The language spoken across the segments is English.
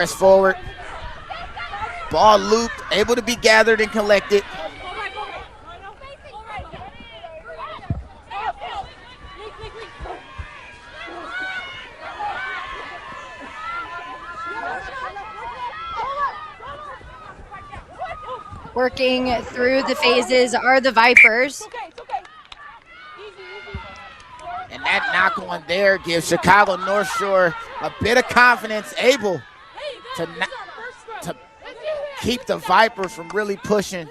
Press forward. Ball looped, able to be gathered and collected. Working through the phases are the Vipers. And that knock on there gives Chicago North Shore a bit of confidence, able to keep the Vipers from really pushing.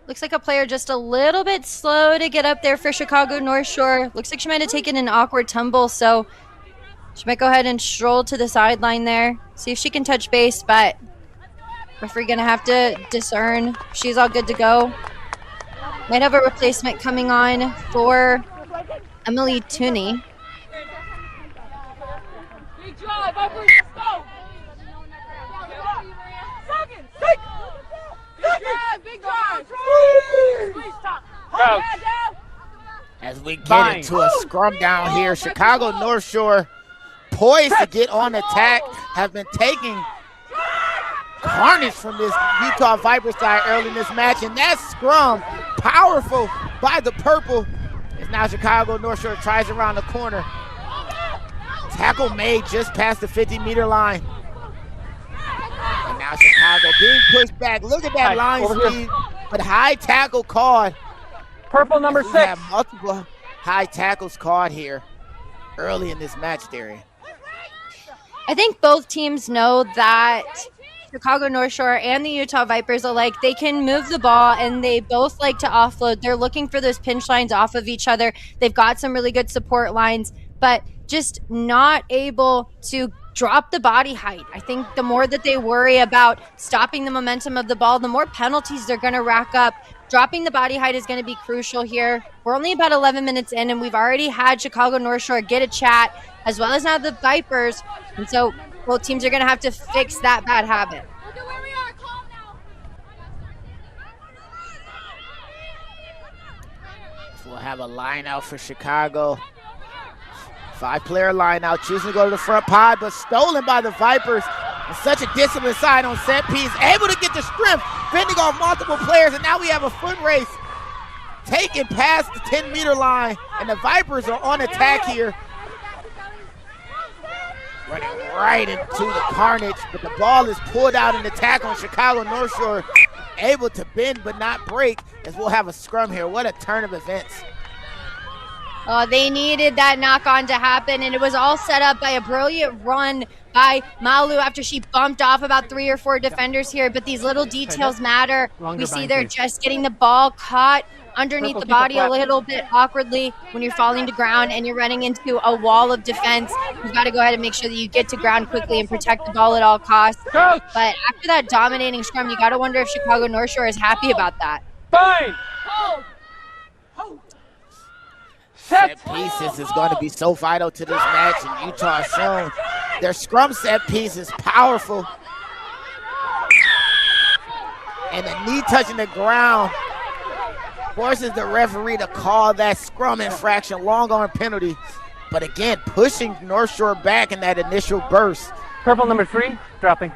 Looks like a player just a little bit slow to get up there for Chicago North Shore. Looks like she might have taken an awkward tumble, so she might go ahead and stroll to the sideline there, see if she can touch base, but referee gonna have to discern. She's all good to go. Might have a replacement coming on for Emily Tooney. Big drive, Vipers, go! Big drive! As we get into a scrum down here, Chicago North Shore poised to get on attack, have been taking carnage from this Utah Viper side early in this match, and that scrum, powerful by the purple, as now Chicago North Shore tries around the corner. Tackle made just past the 50-meter line. And now Chicago being pushed back. Look at that line speed, but high tackle called. Purple number 6. We have multiple high tackles called here early in this match, Darian. I think both teams know that Chicago North Shore and the Utah Vipers alike, they can move the ball and they both like to offload. They're looking for those pinch lines off of each other. They've got some really good support lines, but just not able to drop the body height. I think the more that they worry about stopping the momentum of the ball, the more penalties they're going to rack up. Dropping the body height is going to be crucial here. We're only about 11 minutes in, and we've already had Chicago North Shore get a chat, as well as now the Vipers. And so both teams are going to have to fix that bad habit. We'll have a line out for Chicago. 5-player line out, choosing to go to the front pod, but stolen by the Vipers. And such a disciplined side on set piece, able to get the strength, fending off multiple players, and now we have a foot race taken past the 10-meter line, and the Vipers are on attack here. Running right into the carnage, but the ball is pulled out in the tackle on Chicago North Shore, able to bend but not break, as we'll have a scrum here. What a turn of events. Oh, they needed that knock-on to happen, and it was all set up by a brilliant run by Malu after she bumped off about 3 or 4 defenders here, but these little details matter. We see they're just getting the ball caught underneath the body a little bit awkwardly when you're falling to ground and you're running into a wall of defense. You've got to go ahead and make sure that you get to ground quickly and protect the ball at all costs. But after that dominating scrum, you got to wonder if Chicago North Shore is happy about that. Fine. Set pieces is going to be so vital to this match, and Utah has shown their scrum set piece is powerful. And the knee touching the ground forces the referee to call that scrum infraction, long arm penalty. But again, pushing North Shore back in that initial burst. Purple number 3, dropping.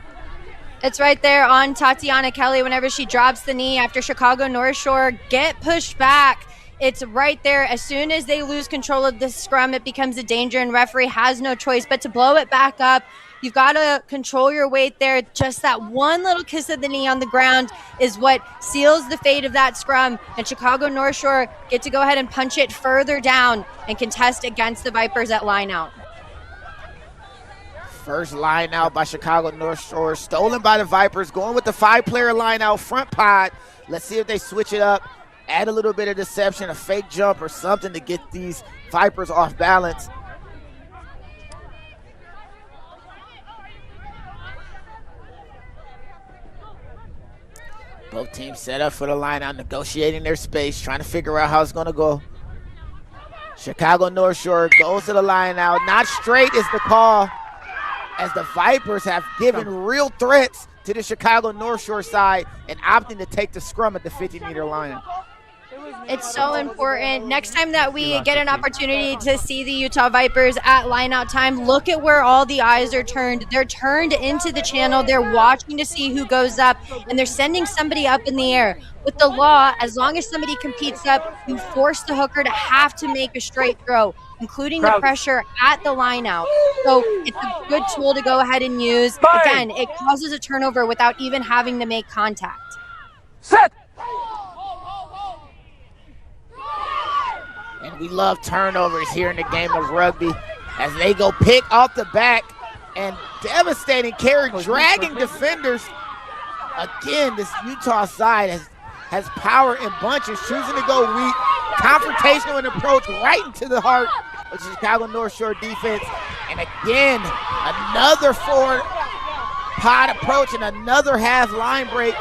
It's right there on Tatiana Kelly whenever she drops the knee after Chicago North Shore get pushed back. It's right there. As soon as they lose control of the scrum, it becomes a danger, and referee has no choice but to blow it back up. You've got to control your weight there. Just that one little kiss of the knee on the ground is what seals the fate of that scrum, and Chicago North Shore get to go ahead and punch it further down and contest against the Vipers at line out. First line out by Chicago North Shore, stolen by the Vipers, going with the 5-player line out front pod. Let's see if they switch it up. Add a little bit of deception, a fake jump or something to get these Vipers off balance. Both teams set up for the line out, negotiating their space, trying to figure out how it's going to go. Chicago North Shore goes to the line out. Not straight is the call, as the Vipers have given real threats to the Chicago North Shore side and opting to take the scrum at the 50-meter line. It's so important. Next time that we get an opportunity to see the Utah Vipers at lineout time, look at where all the eyes are turned. They're turned into the channel. They're watching to see who goes up, and they're sending somebody up in the air. With the law, as long as somebody competes up, you force the hooker to have to make a straight throw, including the pressure at the lineout. So it's a good tool to go ahead and use. Again, it causes a turnover without even having to make contact. Set! And we love turnovers here in the game of rugby as they go pick off the back and devastating carry, dragging defenders. Again, this Utah side has power in bunches, choosing to go weak, confrontational in approach right into the heart of the Chicago North Shore defense. And again, another forward pod approach and another half line break.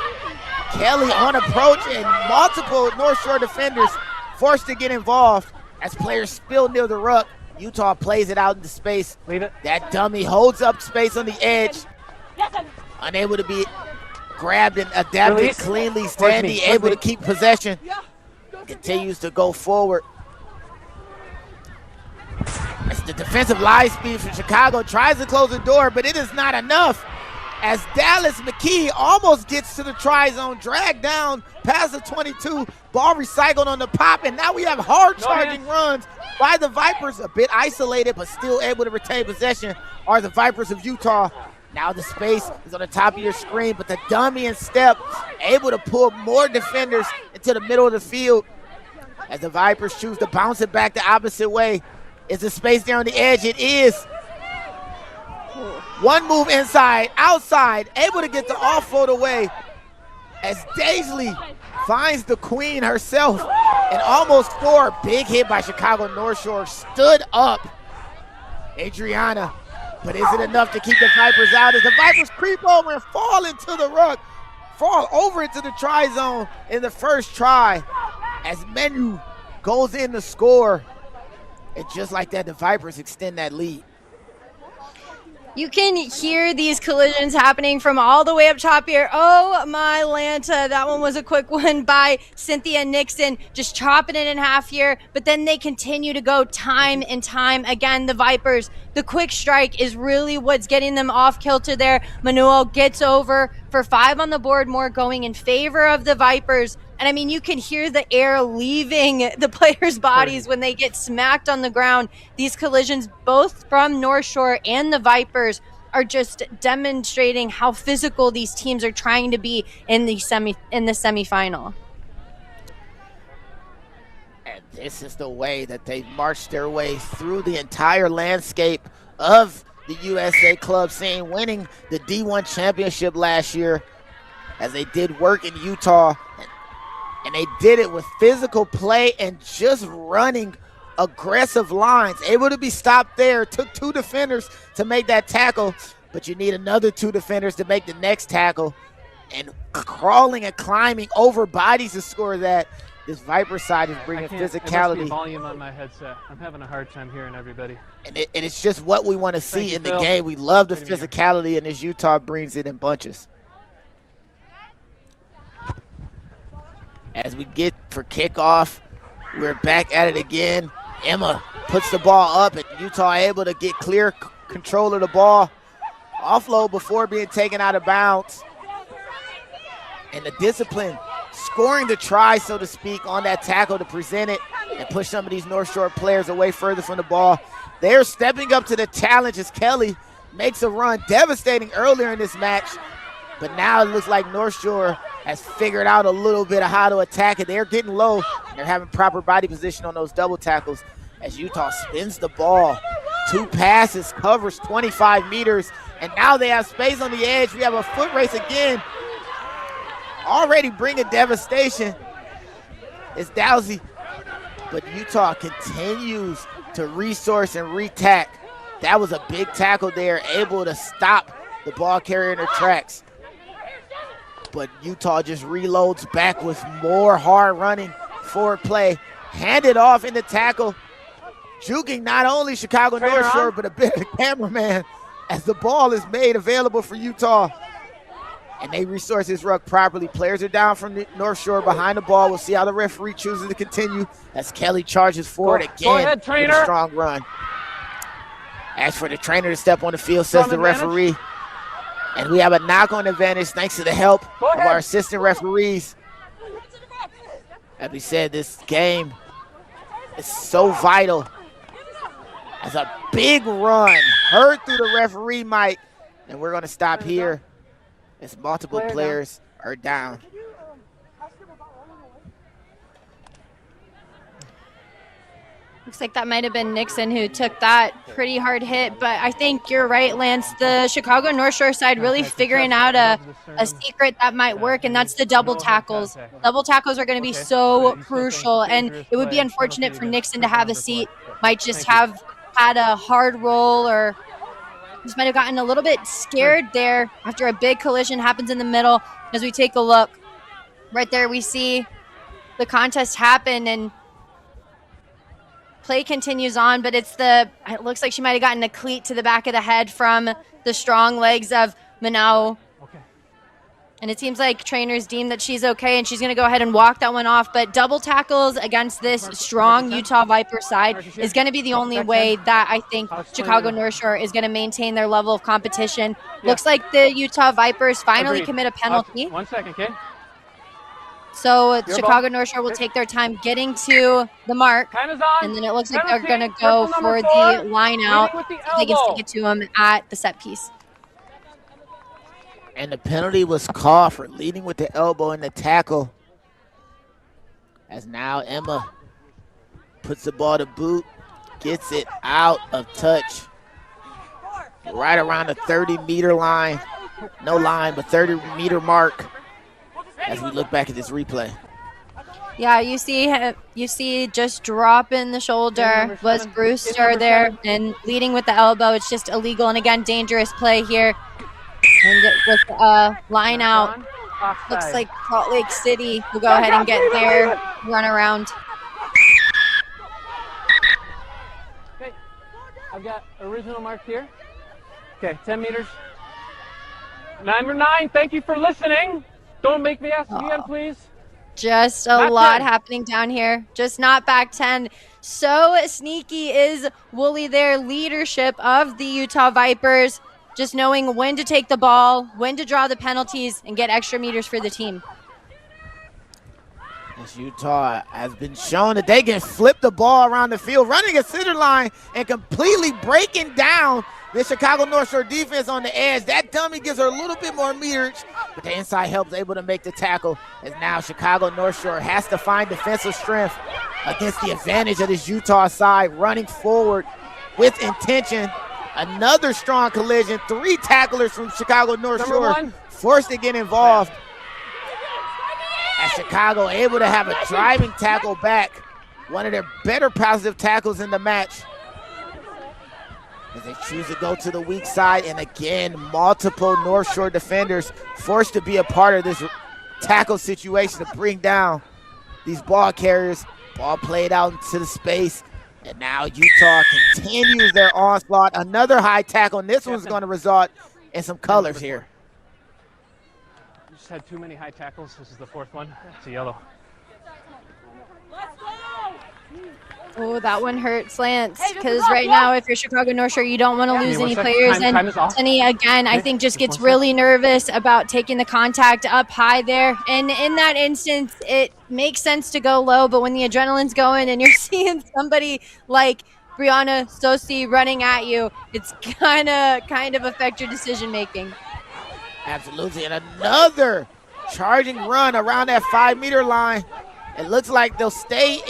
Kelly on approach and multiple North Shore defenders forced to get involved as players spill near the ruck. Utah plays it out into space. Leave it. That dummy holds up space on the edge. Unable to be grabbed and adapted Release. cleanly. Sandy able to keep possession. Continues to go forward. As the defensive line speed from Chicago tries to close the door, but it is not enough. As Dallas McKee almost gets to the try zone, dragged down past the 22, ball recycled on the pop, and now we have hard charging runs by the Vipers, a bit isolated but still able to retain possession are the Vipers of Utah. Now the space is on the top of your screen, but the dummy and step able to pull more defenders into the middle of the field as the Vipers choose to bounce it back the opposite way. Is the space there on the edge? It is. One move inside, outside, able to get the offload away as Daisley finds the queen herself and almost scored. Big hit by Chicago North Shore, stood up Adriana, but is it enough to keep the Vipers out as the Vipers creep over and fall into the ruck, fall over into the try zone in the first try as Menu goes in to score. And just like that, the Vipers extend that lead. You can hear these collisions happening from all the way up top here. Oh, my Lanta. That one was a quick one by Cynthia Nixon, just chopping it in half here. But then they continue to go time and time again. The Vipers, the quick strike is really what's getting them off kilter there. Manuel gets over for 5 on the board, more going in favor of the Vipers. And I mean, you can hear the air leaving the players' bodies when they get smacked on the ground. These collisions, both from North Shore and the Vipers, are just demonstrating how physical these teams are trying to be in the semifinal. And this is the way that they marched their way through the entire landscape of the USA club scene, winning the D1 championship last year as they did work in Utah. And they did it with physical play and just running aggressive lines. Able to be stopped there. Took 2 defenders to make that tackle, but you need another 2 defenders to make the next tackle. And crawling and climbing over bodies to score that. This Viper side is bringing physicality. It must be volume on my headset. I'm having a hard time hearing everybody. And it's just what we want to see in the game. We love the physicality, and this Utah brings it in bunches. As we get for kickoff, we're back at it again. Emma puts the ball up, and Utah able to get clear control of the ball. Offload before being taken out of bounds. And the discipline, scoring the try, so to speak, on that tackle to present it and push some of these North Shore players away further from the ball. They're stepping up to the challenge as Kelly makes a run, devastating earlier in this match. But now it looks like North Shore has figured out a little bit of how to attack it. They're getting low. They're having proper body position on those double tackles as Utah spins the ball. 2 passes, covers 25 meters, and now they have space on the edge. We have a foot race again. Already bringing devastation. It's Dowsey, but Utah continues to resource and retack. That was a big tackle there, able to stop the ball carrier in her tracks. But Utah just reloads back with more hard running forward play. Handed off in the tackle. Juking not only Chicago North Shore, but a bit of the cameraman as the ball is made available for Utah. and they resource this ruck properly. Players are down from the North Shore behind the ball. We'll see how the referee chooses to continue as Kelly charges forward again. Go ahead, trainer. With a strong run. As for the trainer to step on the field, says the referee. And we have a knock-on advantage thanks to the help of our assistant referees. As we said, this game is so vital. As a big run heard through the referee mic. And we're going to stop here as multiple players are down. Looks like that might have been Nixon who took that pretty hard hit, but I think you're right, Lance. The Chicago North Shore side really figuring out a secret that might work, and that's the double tackles. Double tackles are going to be so crucial, and it would be unfortunate for Nixon to have a seat. Might just have had a hard roll or just might have gotten a little bit scared there after a big collision happens in the middle. As we take a look, right there we see the contest happen, and play continues on, but it looks like she might have gotten a cleat to the back of the head from the strong legs of Manao. Okay. And it seems like trainers deem that she's okay, and she's going to go ahead and walk that one off. But double tackles against this strong Utah Viper side is going to be the only way that I think Chicago North Shore is going to maintain their level of competition. Looks like the Utah Vipers finally commit a penalty. 1 second, Kate. So Chicago North Shore will take their time getting to the mark, Time is on. and then it looks like they're going to go for the line out. They can stick it to them at the set piece. And the penalty was called for leading with the elbow in the tackle. As now Emma puts the ball to boot, gets it out of touch. Right around the 30-meter line. No line, but 30-meter mark. As we look back at this replay. Yeah, you see just dropping the shoulder was Brewster there, and leading with the elbow. It's just illegal, and again, dangerous play here. And with line out, looks like Salt Lake City will go ahead and get their run around. Okay, I've got original mark here. Okay, 10 meters. Number 9, thank you for listening. Don't make me ask again, please. Just a lot happening down here. Just not back 10. So sneaky is Wooly there. Leadership of the Utah Vipers. Just knowing when to take the ball, when to draw the penalties, and get extra meters for the team. As Utah has been shown that they can flip the ball around the field, running a center line and completely breaking down the Chicago North Shore defense on the edge. That dummy gives her a little bit more meters, but the inside help is able to make the tackle. As now Chicago North Shore has to find defensive strength against the advantage of this Utah side, running forward with intention. Another strong collision. 3 tacklers from Chicago North Shore forced to get involved. As Chicago able to have a driving tackle back, one of their better positive tackles in the match. As they choose to go to the weak side, and again, multiple North Shore defenders forced to be a part of this tackle situation to bring down these ball carriers. Ball played out into the space, and now Utah continues their onslaught. Another high tackle, and this one's going to result in some colors here. Just had too many high tackles. This is the 4th one. It's a yellow. Oh, that one hurts, Lance, because right now, if you're Chicago North Shore, you don't want to lose any players. And Sunny, again, I think just gets really nervous about taking the contact up high there. And in that instance, it makes sense to go low, but when the adrenaline's going and you're seeing somebody like Brianna Sosi running at you, it's kind of affect your decision-making. Absolutely, and another charging run around that 5-meter line. It looks like they'll stay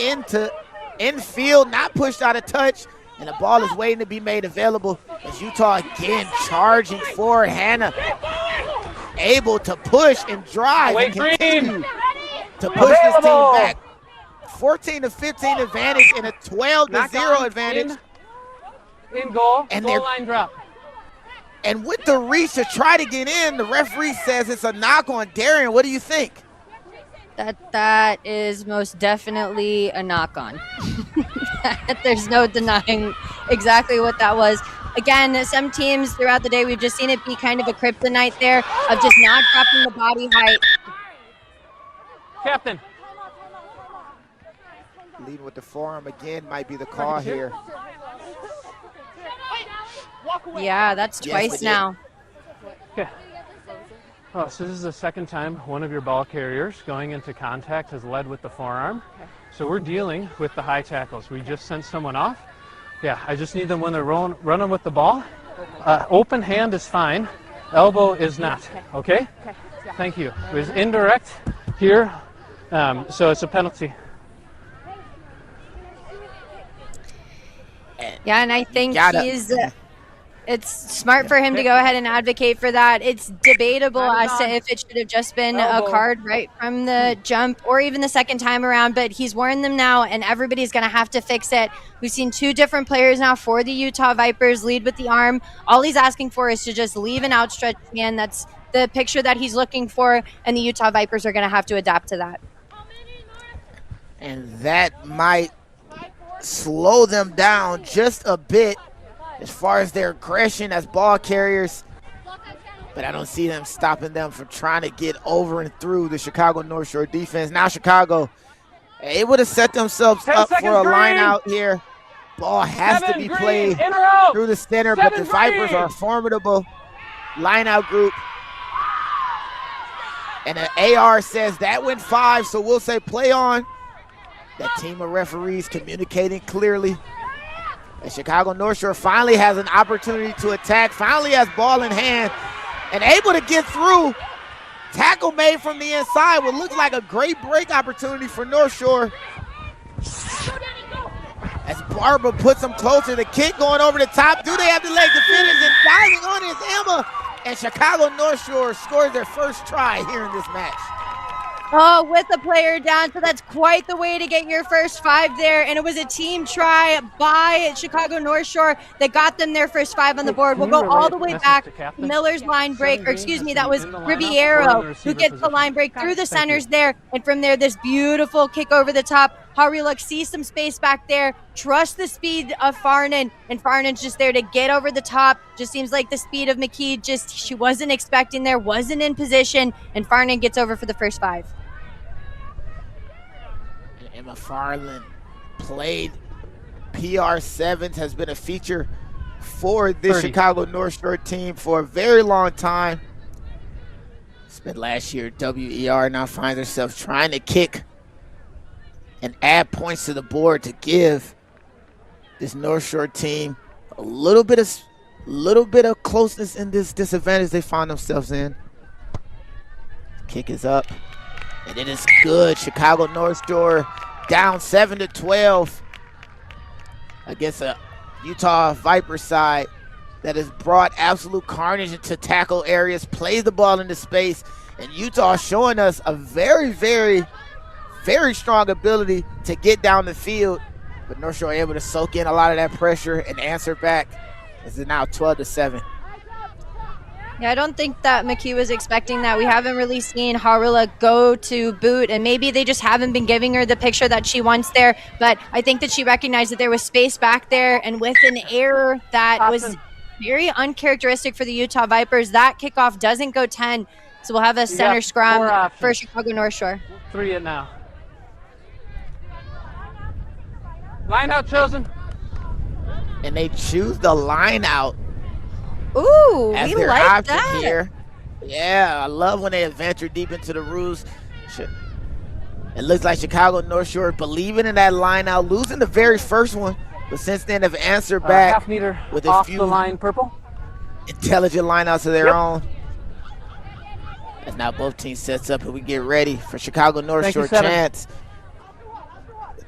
infield, not pushed out of touch, and the ball is waiting to be made available as Utah again charging forward. Hannah able to push and drive and continue to push this team back. 14-15 advantage and a 12-0 advantage. In goal, and goal line drop. And with the reach to try to get in, the referee says it's a knock on Darian. What do you think? That is most definitely a knock on. There's no denying exactly what that was. again, some teams throughout the day, we've just seen it be kind of a kryptonite there of just not dropping the body height. Captain. Leading with the forearm again might be the call here. Yeah, that's twice now. Okay. Oh, so this is the second time one of your ball carriers going into contact has led with the forearm. So we're dealing with the high tackles. We just sent someone off. Yeah, I just need them when they're running with the ball. Open hand is fine. Elbow is not. Okay? Thank you. It was indirect here, so it's a penalty. Yeah, and I think it's smart for him to go ahead and advocate for that. It's debatable as to if it should have just been a card right from the jump or even the second time around, but he's warned them now, and everybody's going to have to fix it. We've seen two different players now for the Utah Vipers lead with the arm. All he's asking for is to just leave an outstretched hand. That's the picture that he's looking for, and the Utah Vipers are going to have to adapt to that. And that might slow them down just a bit as far as their aggression as ball carriers, but I don't see them stopping them from trying to get over and through the Chicago North Shore defense. Now Chicago able to set themselves up for a line out here. Ball has to be played through the center, but the Vipers are a formidable line out group. And the AR says that went 5, so we'll say play on. That team of referees communicating clearly. And Chicago North Shore finally has an opportunity to attack, finally has ball in hand, and able to get through. Tackle made from the inside, what looks like a great break opportunity for North Shore. As Barber puts them closer, the kick going over the top. Do they have the leg to finish? And diving on his Emma. And Chicago North Shore scores their first try here in this match. Oh, with the player down, so that's quite the way to get your first 5 there, and it was a team try by Chicago North Shore that got them their first 5 on the board. We'll go all the way back to Miller's line break, or excuse me, that was Ribeiro who gets the line break through the centers there, and from there, this beautiful kick over the top. Hariluk sees some space back there, trusts the speed of Farnan, and Farnan's just there to get over the top. Just seems like the speed of McKee, she wasn't expecting there, wasn't in position, and Farnan gets over for the first 5. Emma Farland played PR7s, has been a feature for this Chicago North Shore team for a very long time. Spent last year at WER, now finds herself trying to kick and add points to the board to give this North Shore team a little bit of closeness in this disadvantage they find themselves in. Kick is up, and it is good. Chicago North Shore down 7-12 against a Utah Viper side that has brought absolute carnage into tackle areas, plays the ball into space, and Utah showing us a very, very, very strong ability to get down the field, but North Shore able to soak in a lot of that pressure and answer back. This is now 12-7. Yeah, I don't think that McKee was expecting that. We haven't really seen Harula go to boot, and maybe they just haven't been giving her the picture that she wants there. But I think that she recognized that there was space back there, and with an error that was very uncharacteristic for the Utah Vipers, that kickoff doesn't go 10. So we'll have a center scrum for Chicago North Shore. 3 it now. Line out chosen. And they choose the line out Ooh, as we their like option that. here. Yeah, I love when they adventure deep into the rules. It looks like Chicago North Shore believing in that line out, losing the very first one, but since then have answered back half meter with off a few the line, purple. intelligent lineouts of their own. As now both teams sets up and we get ready for Chicago North Shore chance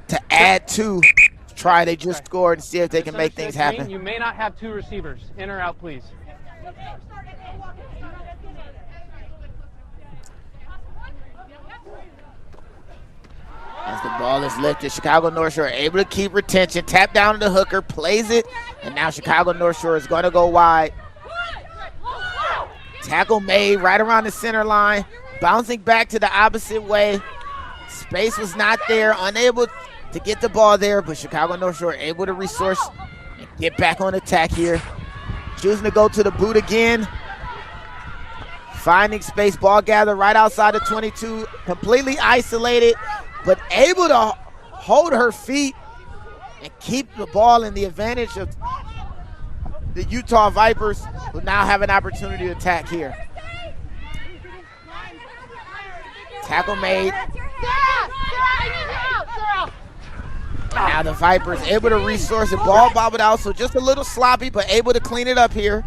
to add to try they just scored and see if they can make things happen. You may not have 2 receivers. In or out, please. As the ball is lifted, Chicago North Shore able to keep retention, tap down to the hooker, plays it, and now Chicago North Shore is going to go wide. Tackle made right around the center line, bouncing back to the opposite way. Space was not there, unable to get the ball there, but Chicago North Shore able to resource and get back on attack here. choosing to go to the boot again. Finding space, ball gather right outside the 22, completely isolated, but able to hold her feet and keep the ball in the advantage of the Utah Vipers, who now have an opportunity to attack here. Tackle made. And now the Vipers able to resource it. Ball bobbled out, so just a little sloppy, but able to clean it up here.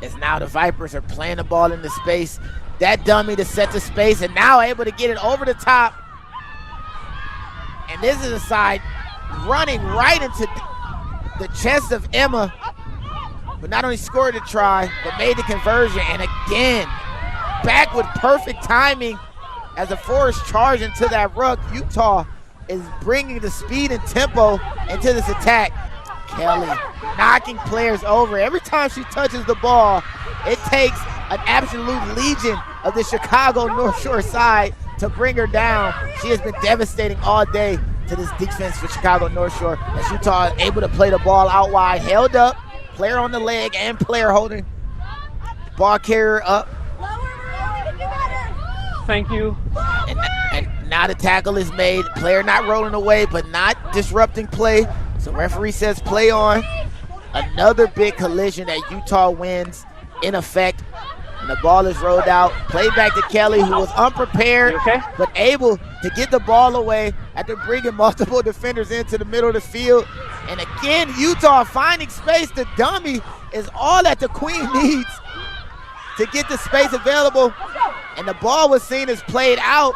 As now the Vipers are playing the ball into space. That dummy to set the space, and now able to get it over the top. And this is a side running right into the chest of Emma, but not only scored the try, but made the conversion. And again, back with perfect timing as the Forest charge into that ruck. Utah is bringing the speed and tempo into this attack. Kelly knocking players over. Every time she touches the ball, it takes an absolute legion of the Chicago North Shore side to bring her down. She has been devastating all day to this defense for Chicago North Shore, as Utah is able to play the ball out wide, held up, player on the leg and player holding ball carrier up. Thank you. And now the tackle is made. Player not rolling away, but not disrupting play. So referee says play on. Another big collision that Utah wins in effect. And the ball is rolled out. Play back to Kelly, who was unprepared, but able to get the ball away after bringing multiple defenders into the middle of the field. And again, Utah finding space. The dummy is all that the Queen needs to get the space available. And the ball was seen as played out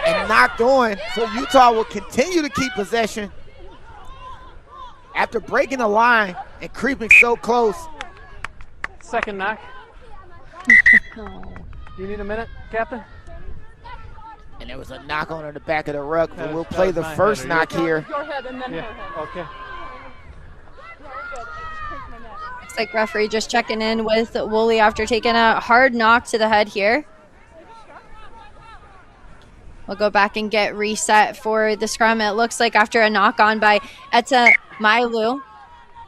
and knocked on. So Utah will continue to keep possession after breaking the line and creeping so close. Second knock. You need a minute, Captain? And there was a knock on the back of the ruck, but we'll play the first knock here. Your head and then her head. Okay. Looks like referee just checking in with Woolley after taking a hard knock to the head here. We'll go back and get reset for the scrum. It looks like after a knock on by Etta Mailu,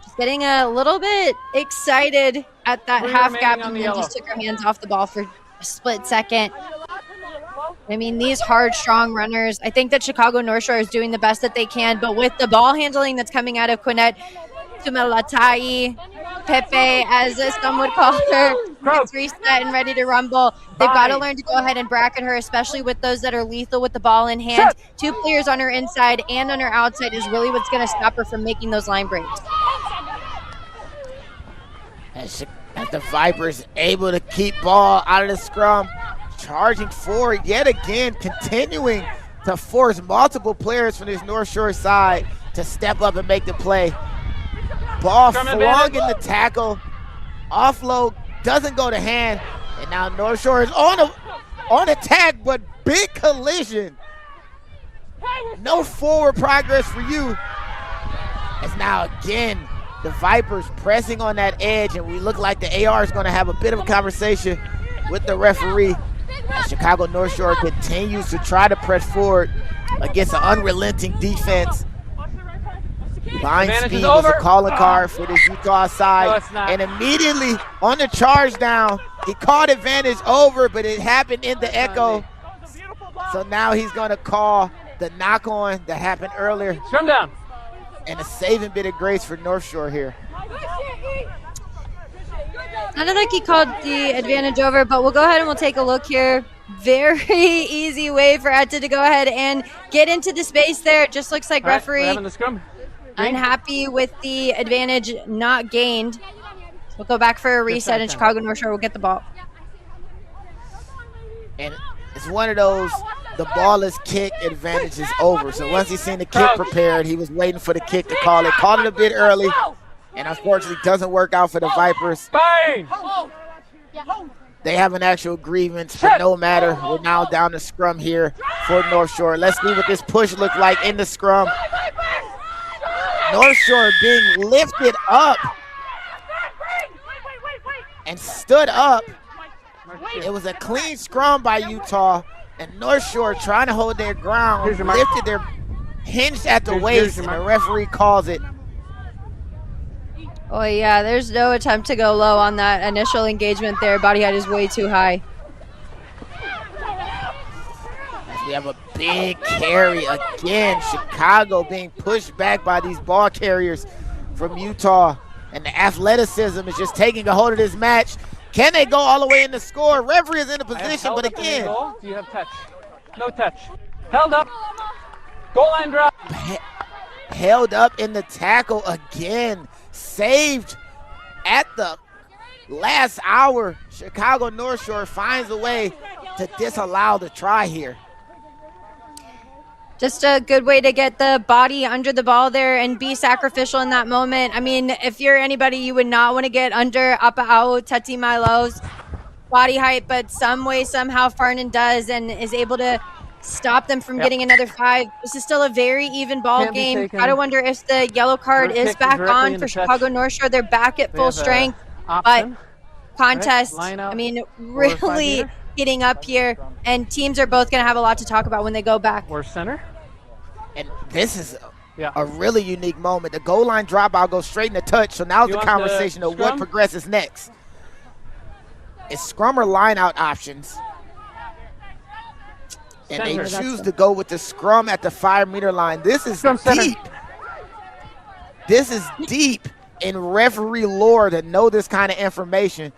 just getting a little bit excited at that half gap and then just took her hands off the ball for a split second. I mean, these hard, strong runners, I think that Chicago North Shore is doing the best that they can, but with the ball handling that's coming out of Quinette Tumalatai, Pepe, as some would call her, it's reset and ready to rumble. They've got to learn to go ahead and bracket her, especially with those that are lethal with the ball in hand. Two players on her inside and on her outside is really what's going to stop her from making those line breaks. As the Vipers able to keep ball out of the scrum, charging forward yet again, continuing to force multiple players from this North Shore side to step up and make the play. Ball flung in the tackle, offload doesn't go to hand, and now North Shore is on attack, but big collision. No forward progress for you. As now again, the Vipers pressing on that edge, and we look like the AR is going to have a bit of a conversation with the referee. As Chicago North Shore continues to try to press forward against an unrelenting defense. Line speed was a calling card for this Utah side, and immediately on the charge down, he called advantage over, but it happened in the echo. So now he's going to call the knock on that happened earlier. Scrum down. And a saving bit of grace for North Shore here. Sounded like he called the advantage over, but we'll go ahead and we'll take a look here. Very easy way for Etta to go ahead and get into the space there. It just looks like referee unhappy with the advantage not gained. We'll go back for a reset, and Chicago North Shore will get the ball. And it's one of those, the ball is kicked, advantage is over. So once he's seen the kick prepared, he was waiting for the kick to call it. Called it a bit early, and unfortunately doesn't work out for the Vipers. They have an actual grievance, but no matter. We're now down the scrum here for North Shore. Let's see what this push looked like in the scrum. North Shore being lifted up and stood up. It was a clean scrum by Utah, and North Shore trying to hold their ground, lifted their hinged at the waist, and the referee calls it. Oh, yeah, there's no attempt to go low on that initial engagement there. Body height is way too high. We have a big carry again. Chicago being pushed back by these ball carriers from Utah. And the athleticism is just taking a hold of this match. Can they go all the way in the score? Referee is in the position, but again. Do you have touch? No touch. Held up. Goal line drop. Held up in the tackle again. Saved at the last hour. Chicago North Shore finds a way to disallow the try here. Just a good way to get the body under the ball there and be sacrificial in that moment. I mean, if you're anybody, you would not want to get under Apa'au Tati Mailo's body height, but some way, somehow, Farnan does and is able to stop them from getting another 5. This is still a very even ball game. Gotta wonder if the yellow card is back on for Chicago North Shore. They're back at full strength, but contest, I mean, really getting up here, and teams are both going to have a lot to talk about when they go back. Or center. And this is a really unique moment. The goal line dropout goes straight in the touch, so now the conversation of what progresses next. It's scrum or line out options. And they choose to go with the scrum at the 5-meter line. This is deep. This is deep in referee lore to know this kind of information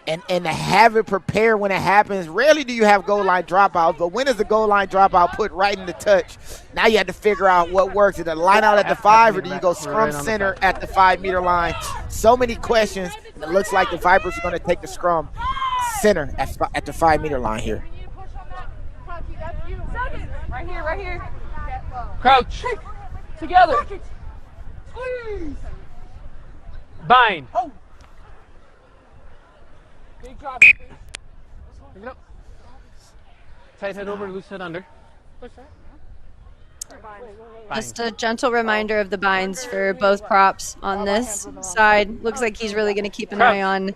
and to have it prepared when it happens. Rarely do you have goal line dropouts, but when is the goal line dropout put right in the touch? Now you have to figure out what works. Is it a line out at the 5, or do you go scrum center at the 5-meter line? So many questions, and it looks like the Vipers are going to take the scrum center at the 5-meter line here. Right here. Crouch. Together. Squeeze. Bind. Big drop. Pick it up. Tight head over, loose head under. Just a gentle reminder of the binds for both props on this side. Looks like he's really going to keep an eye on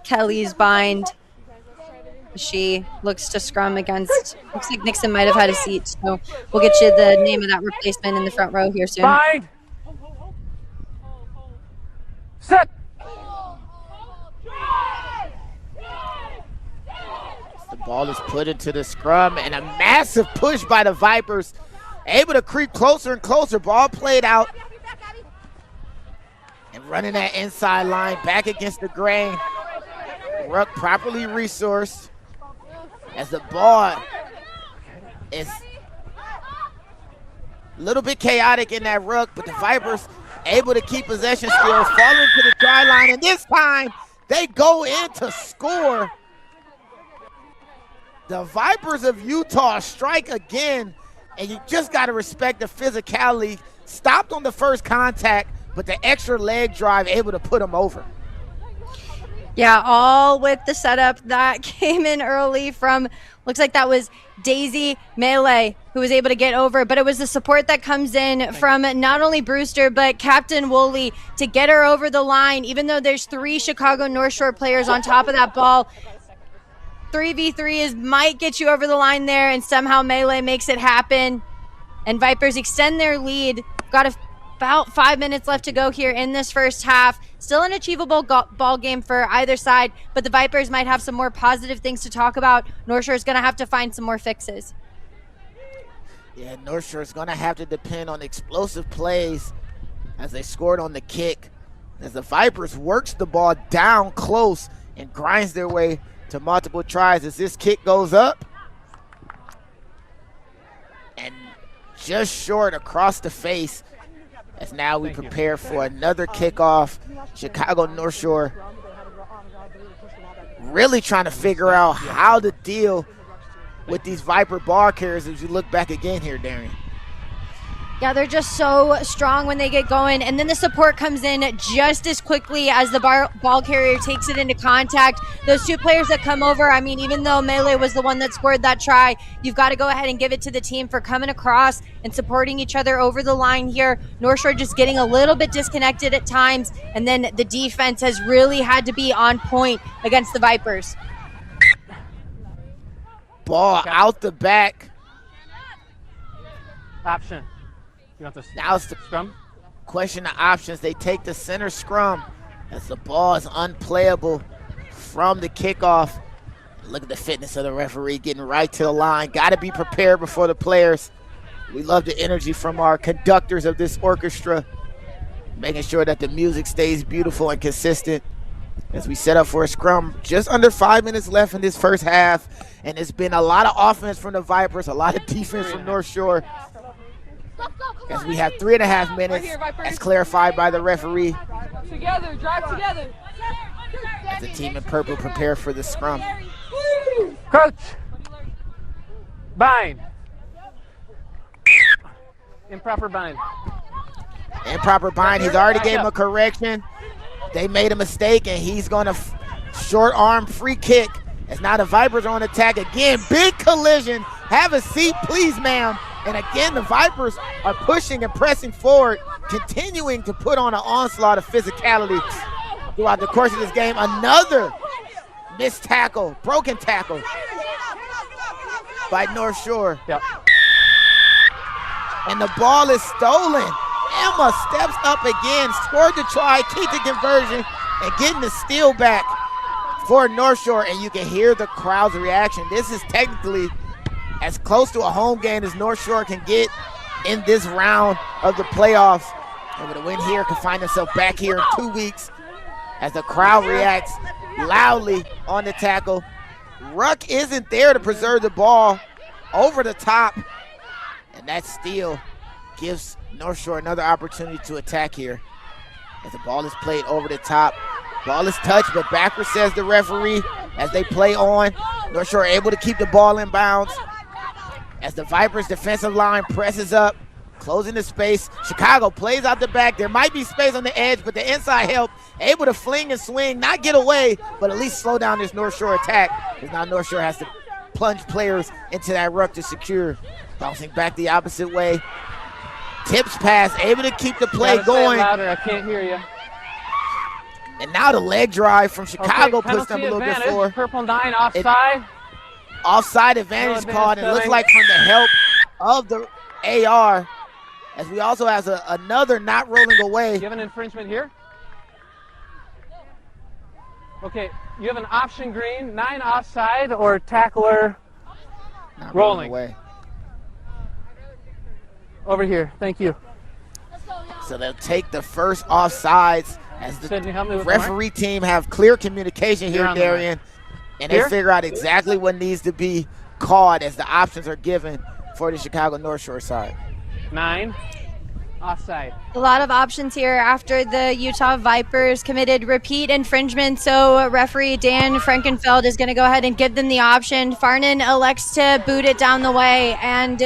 Kelly's bind. She looks to scrum against, looks like Nixon might have had a seat, so we'll get you the name of that replacement in the front row here soon. Bind. Set. The ball is put into the scrum, and a massive push by the Vipers. Able to creep closer and closer. Ball played out. And running that inside line back against the grain. Ruck properly resourced. As the ball is a little bit chaotic in that ruck, but the Vipers able to keep possession still, falling to the try line, and this time they go in to score. The Vipers of Utah strike again, and you just got to respect the physicality. Stopped on the first contact, but the extra leg drive able to put them over. Yeah, all with the setup that came in early from, looks like that was Daisy Melee who was able to get over, but it was the support that comes in from not only Brewster, but Captain Woolley to get her over the line, even though there's 3 Chicago North Shore players on top of that ball. 3v3 might get you over the line there, and somehow Melee makes it happen. And Vipers extend their lead. Got about 5 minutes left to go here in this first half. Still an achievable ball game for either side, but the Vipers might have some more positive things to talk about. North Shore is going to have to find some more fixes. Yeah, North Shore is going to have to depend on explosive plays as they scored on the kick. As the Vipers works the ball down close and grinds their way to multiple tries as this kick goes up. And just short across the face. As now we prepare for another kickoff. Chicago North Shore really trying to figure out how to deal with these Viper ball carriers as you look back again here, Darian. Yeah, they're just so strong when they get going. And then the support comes in just as quickly as the ball carrier takes it into contact. Those 2 players that come over, I mean, even though Melee was the one that scored that try, you've got to go ahead and give it to the team for coming across and supporting each other over the line here. North Shore just getting a little bit disconnected at times. And then the defense has really had to be on point against the Vipers. Ball out the back. Option. You want the now it's the scrum? question the options. They take the center scrum as the ball is unplayable from the kickoff. Look at the fitness of the referee getting right to the line. Got to be prepared before the players. We love the energy from our conductors of this orchestra, making sure that the music stays beautiful and consistent as we set up for a scrum. Just under 5 minutes left in this first half, and it's been a lot of offense from the Vipers, a lot of defense from North Shore, as we have 3.5 minutes as clarified by the referee. Together, drive together. As the team in purple prepare for the scrum. Coach, bind. Improper bind. Improper bind. He's already gave him a correction. They made a mistake, and he's going to short arm free kick. As now the Vipers are on attack again. Big collision. Have a seat, please, ma'am. And again, the Vipers are pushing and pressing forward, continuing to put on an onslaught of physicality throughout the course of this game. Another missed tackle, broken tackle by North Shore. Yep. And the ball is stolen. Emma steps up again, scored the try, keep the conversion, and getting the steal back for North Shore. And you can hear the crowd's reaction. This is technically as close to a home game as North Shore can get in this round of the playoffs. And with a win here, can find himself back here in 2 weeks as the crowd reacts loudly on the tackle. Ruck isn't there to preserve the ball over the top, and that steal gives North Shore another opportunity to attack here as the ball is played over the top. Ball is touched, but backwards, says the referee, as they play on. North Shore able to keep the ball in bounds as the Vipers defensive line presses up, closing the space. Chicago plays out the back. There might be space on the edge, but the inside help, able to fling and swing, not get away, but at least slow down this North Shore attack, because now North Shore has to plunge players into that ruck to secure. Bouncing back the opposite way. Tips pass, able to keep the play going. Louder, I can't hear you. And now the leg drive from Chicago puts them a little bit forward. Purple 9 offside. Offside advantage called, and it looks like from the help of the AR, as we also have another not rolling away. You have an infringement here? Okay, you have an option green, 9 offside or tackler Not rolling away. Over here, thank you. So they'll take the first offsides as the Sydney, help me with referee team have clear communication here, on the Darian, and they figure out exactly what needs to be called as the options are given for the Chicago North Shore side. 9 offside. A lot of options here after the Utah Vipers committed repeat infringement. So referee Dan Frankenfeld is going to go ahead and give them the option. Farnan elects to boot it down the way and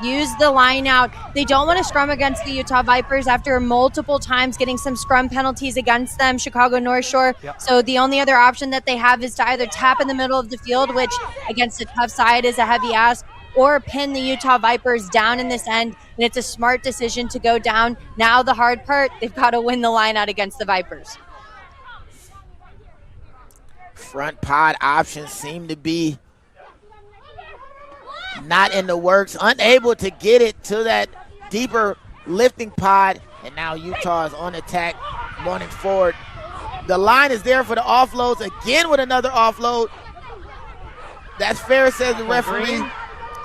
use the line out. They don't want to scrum against the Utah Vipers after multiple times getting some scrum penalties against them, Chicago North Shore. Yep. So the only other option that they have is to either tap in the middle of the field, which against a tough side is a heavy ask, or pin the Utah Vipers down in this end. And it's a smart decision to go down. Now the hard part, they've got to win the line out against the Vipers. Front pod options seem to be not in the works, unable to get it to that deeper lifting pod, and now Utah is on attack, running forward. The line is there for the offloads, again with another offload. That's fair, says the referee,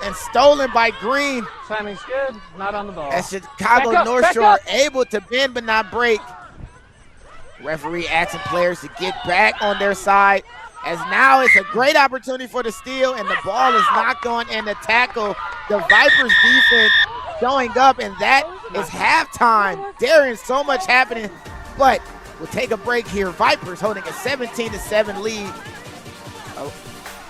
and stolen by Green. Timing's good, not on the ball. As Chicago North Shore able to bend but not break. Referee asking players to get back on their side, as now it's a great opportunity for the steal, and the ball is knocked on and the tackle. The Vipers defense going up, and that is halftime. Darian, so much happening, but we'll take a break here. Vipers holding a 17-7 lead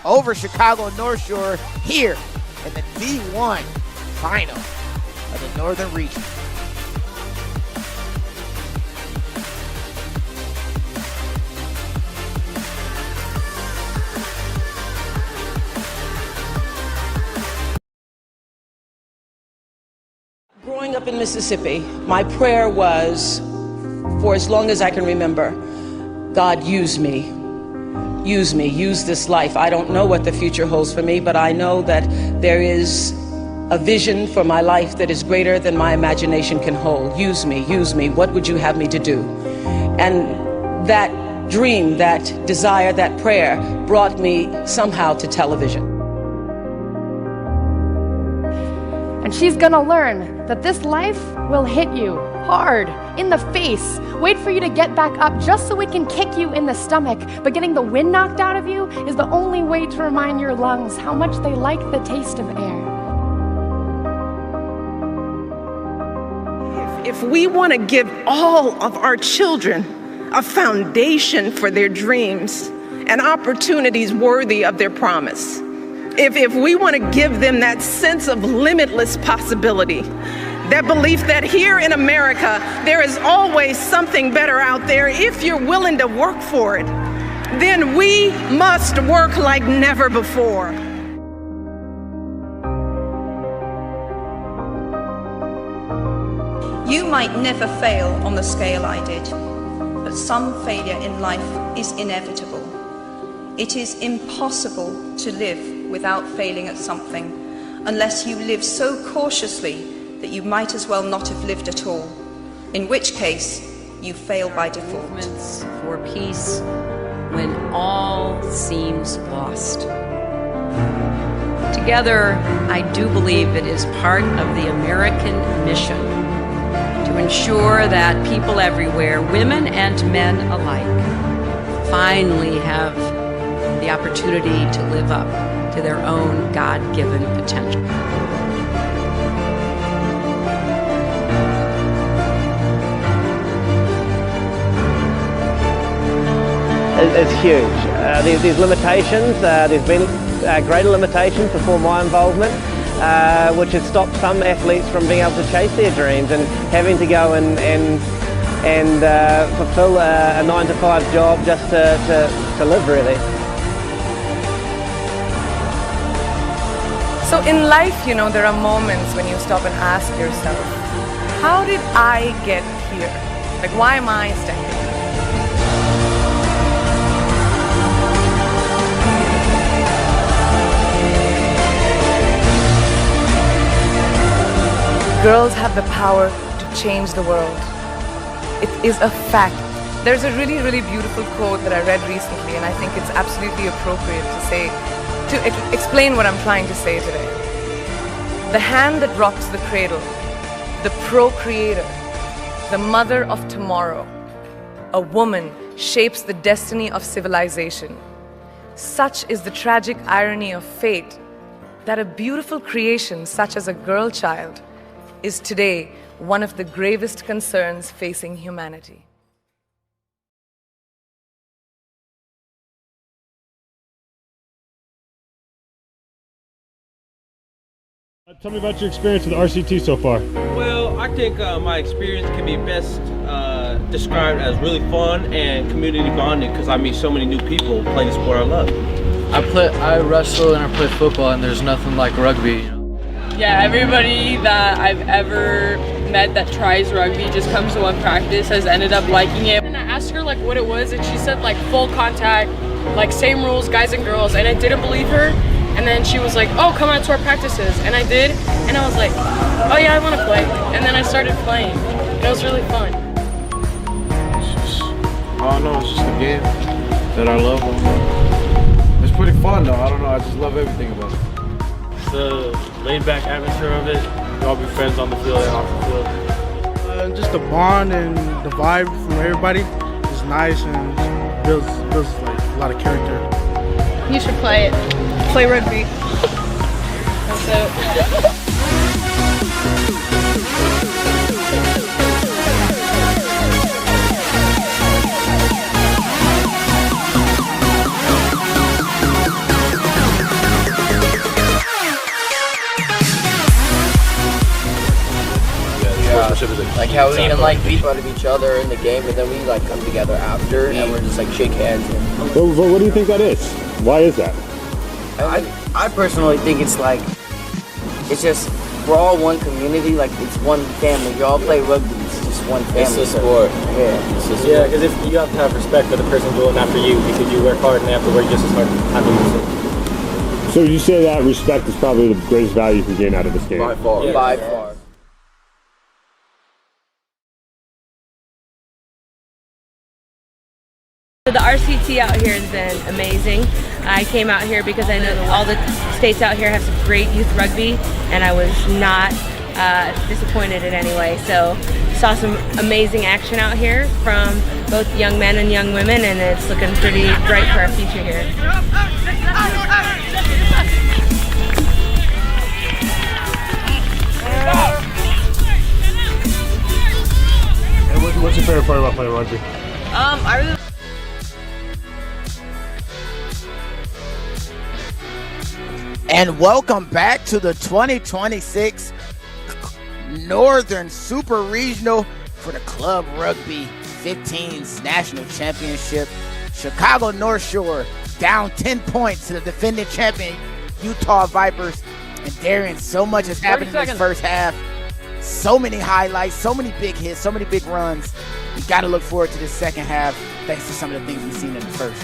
over Chicago North Shore here in the D1 final of the Northern Region. Growing up in Mississippi, my prayer was, for as long as I can remember, God, use me. Use me, use this life. I don't know what the future holds for me, but I know that there is a vision for my life that is greater than my imagination can hold. Use me, use me. What would you have me to do? And that dream, that desire, that prayer brought me somehow to television. And she's gonna learn that this life will hit you hard, in the face, wait for you to get back up just so it can kick you in the stomach. But getting the wind knocked out of you is the only way to remind your lungs how much they like the taste of air. If we want to give all of our children a foundation for their dreams and opportunities worthy of their promise, if we want to give them that sense of limitless possibility, that belief that here in America, there is always something better out there if you're willing to work for it, then we must work like never before. You might never fail on the scale I did, but some failure in life is inevitable. It is impossible to live without failing at something, unless you live so cautiously that you might as well not have lived at all, in which case you fail by default. Movements for peace when all seems lost. Together, I do believe it is part of the American mission to ensure that people everywhere, women and men alike, finally have the opportunity to live up to their own God-given potential. It's huge. There's limitations. There's been greater limitations before my involvement, which has stopped some athletes from being able to chase their dreams and having to go and fulfill a 9-to-5 job just to live, really. So in life, you know, there are moments when you stop and ask yourself, how did I get here? Like, why am I standing here? Girls have the power to change the world. It is a fact. There's a really, really beautiful quote that I read recently, and I think it's absolutely appropriate to explain what I'm trying to say today. The hand that rocks the cradle, the procreator, the mother of tomorrow, a woman shapes the destiny of civilization. Such is the tragic irony of fate that a beautiful creation such as a girl child is today one of the gravest concerns facing humanity. Tell me about your experience with RCT so far. Well, I think my experience can be best described as really fun and community bonding because I meet so many new people playing the sport I love. I wrestle and I play football, and there's nothing like rugby, you know. Yeah, everybody that I've ever met that tries rugby just comes to one practice has ended up liking it. And I asked her like what it was, and she said like full contact, like same rules, guys and girls, and I didn't believe her. And then she was like, oh, come out to our practices. And I did, and I was like, oh yeah, I want to play. And then I started playing, and it was really fun. I don't know, it's just a game that I love. It's pretty fun though, I don't know, I just love everything about it. The laid-back atmosphere of it. We all be friends on the field and off the field. Just the bond and the vibe from everybody is nice and builds like a lot of character. You should play it. Play rugby. That's it. Like how we can like beat fun of each other in the game, and then we like come together after and we're just like shake hands. So what do you think that is? Why is that? I personally think it's like, it's just, we're all one community, like it's one family. You all play rugby, it's just one family. It's a sport. Yeah. Yeah, because if you have to have respect for the person going after you because you work hard and they have to work just as hard after you. So would you say that respect is probably the greatest value you can gain out of this game? By far. Yeah. By far. The RCT out here has been amazing. I came out here because I know all the states out here have some great youth rugby, and I was not disappointed in any way. So saw some amazing action out here from both young men and young women, and it's looking pretty bright for our future here. And what's your favorite part about playing rugby? I really And welcome back to the 2026 Northern Super Regional for the Club Rugby 15's National Championship. Chicago North Shore down 10 points to the defending champion Utah Vipers. And Darian, so much has happened in this first half. So many highlights, so many big hits, so many big runs. You got to look forward to this second half thanks to some of the things we've seen in the first.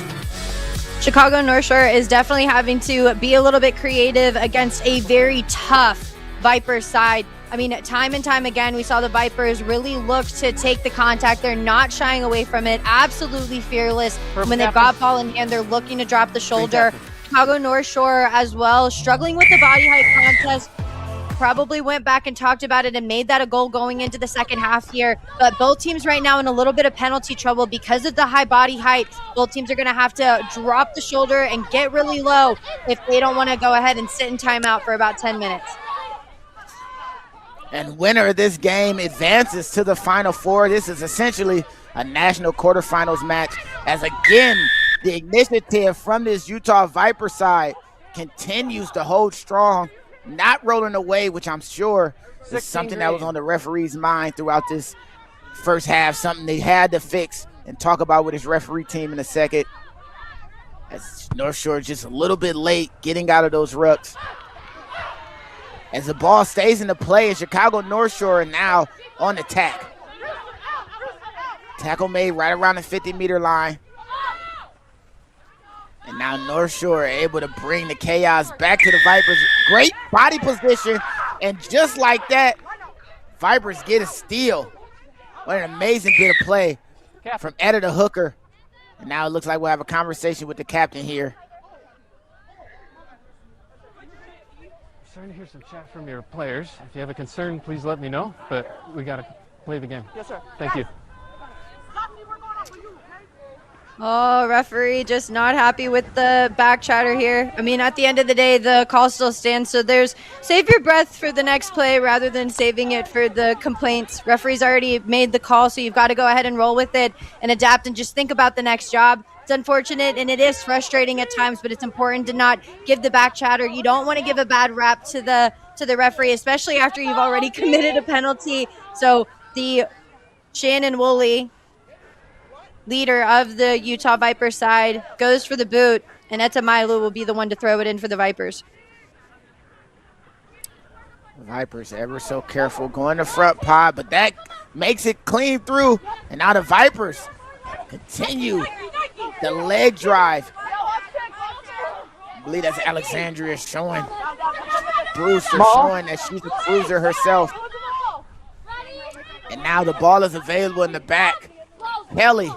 Chicago North Shore is definitely having to be a little bit creative against a very tough Vipers side. I mean, time and time again, we saw the Vipers really look to take the contact. They're not shying away from it. Absolutely fearless. When they've got ball in hand, they're looking to drop the shoulder. Chicago North Shore as well, struggling with the body height contest. Probably went back and talked about it and made that a goal going into the second half here. But both teams right now in a little bit of penalty trouble because of the high body height. Both teams are going to have to drop the shoulder and get really low if they don't want to go ahead and sit in timeout for about 10 minutes. And winner of this game advances to the Final Four. This is essentially a national quarterfinals match as, again, the initiative from this Utah Viper side continues to hold strong. Not rolling away, which I'm sure is something that was on the referee's mind throughout this first half, something they had to fix and talk about with his referee team in a second. As North Shore just a little bit late getting out of those rucks. As the ball stays in the play, and Chicago North Shore are now on attack. Tackle made right around the 50-meter line. And now North Shore able to bring the chaos back to the Vipers. Great body position. And just like that, Vipers get a steal. What an amazing bit of play from Etta the hooker. And now it looks like we'll have a conversation with the captain here. Starting to hear some chat from your players. If you have a concern, please let me know. But we got to play the game. Yes, sir. Thank you. Oh, referee just not happy with the back chatter here. I mean, at the end of the day, the call still stands. So there's save your breath for the next play rather than saving it for the complaints. Referee's already made the call, so you've got to go ahead and roll with it and adapt and just think about the next job. It's unfortunate and it is frustrating at times, but it's important to not give the back chatter. You don't want to give a bad rap to the referee, especially after you've already committed a penalty. So the Shannon Woolley, leader of the Utah Vipers side, goes for the boot, and Etta Mailu will be the one to throw it in for the Vipers. Vipers ever so careful going to front pod, but that makes it clean through. And now the Vipers continue the leg drive. I believe that's Alexandria showing Brewster showing that she's a cruiser herself. And now the ball is available in the back. Kelly,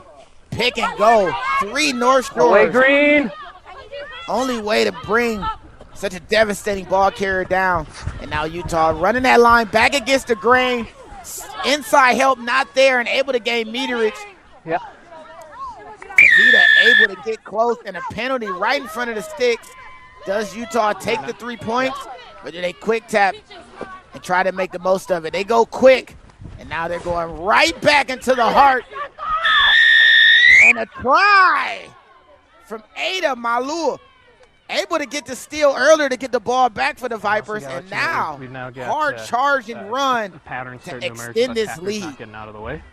pick and go. 3 North Shore. Green. Only way to bring such a devastating ball carrier down. And now Utah running that line back against the grain. Inside help not there and able to gain meterage. Yeah. Kavita able to get close and a penalty right in front of the sticks. Does Utah take the 3 points? Or do they quick tap and try to make the most of it? They go quick. And now they're going right back into the heart. And a try from Ada Malua. Able to get the steal earlier to get the ball back for the Vipers. And now hard charge and run pattern to extend this lead. Getting out of the way.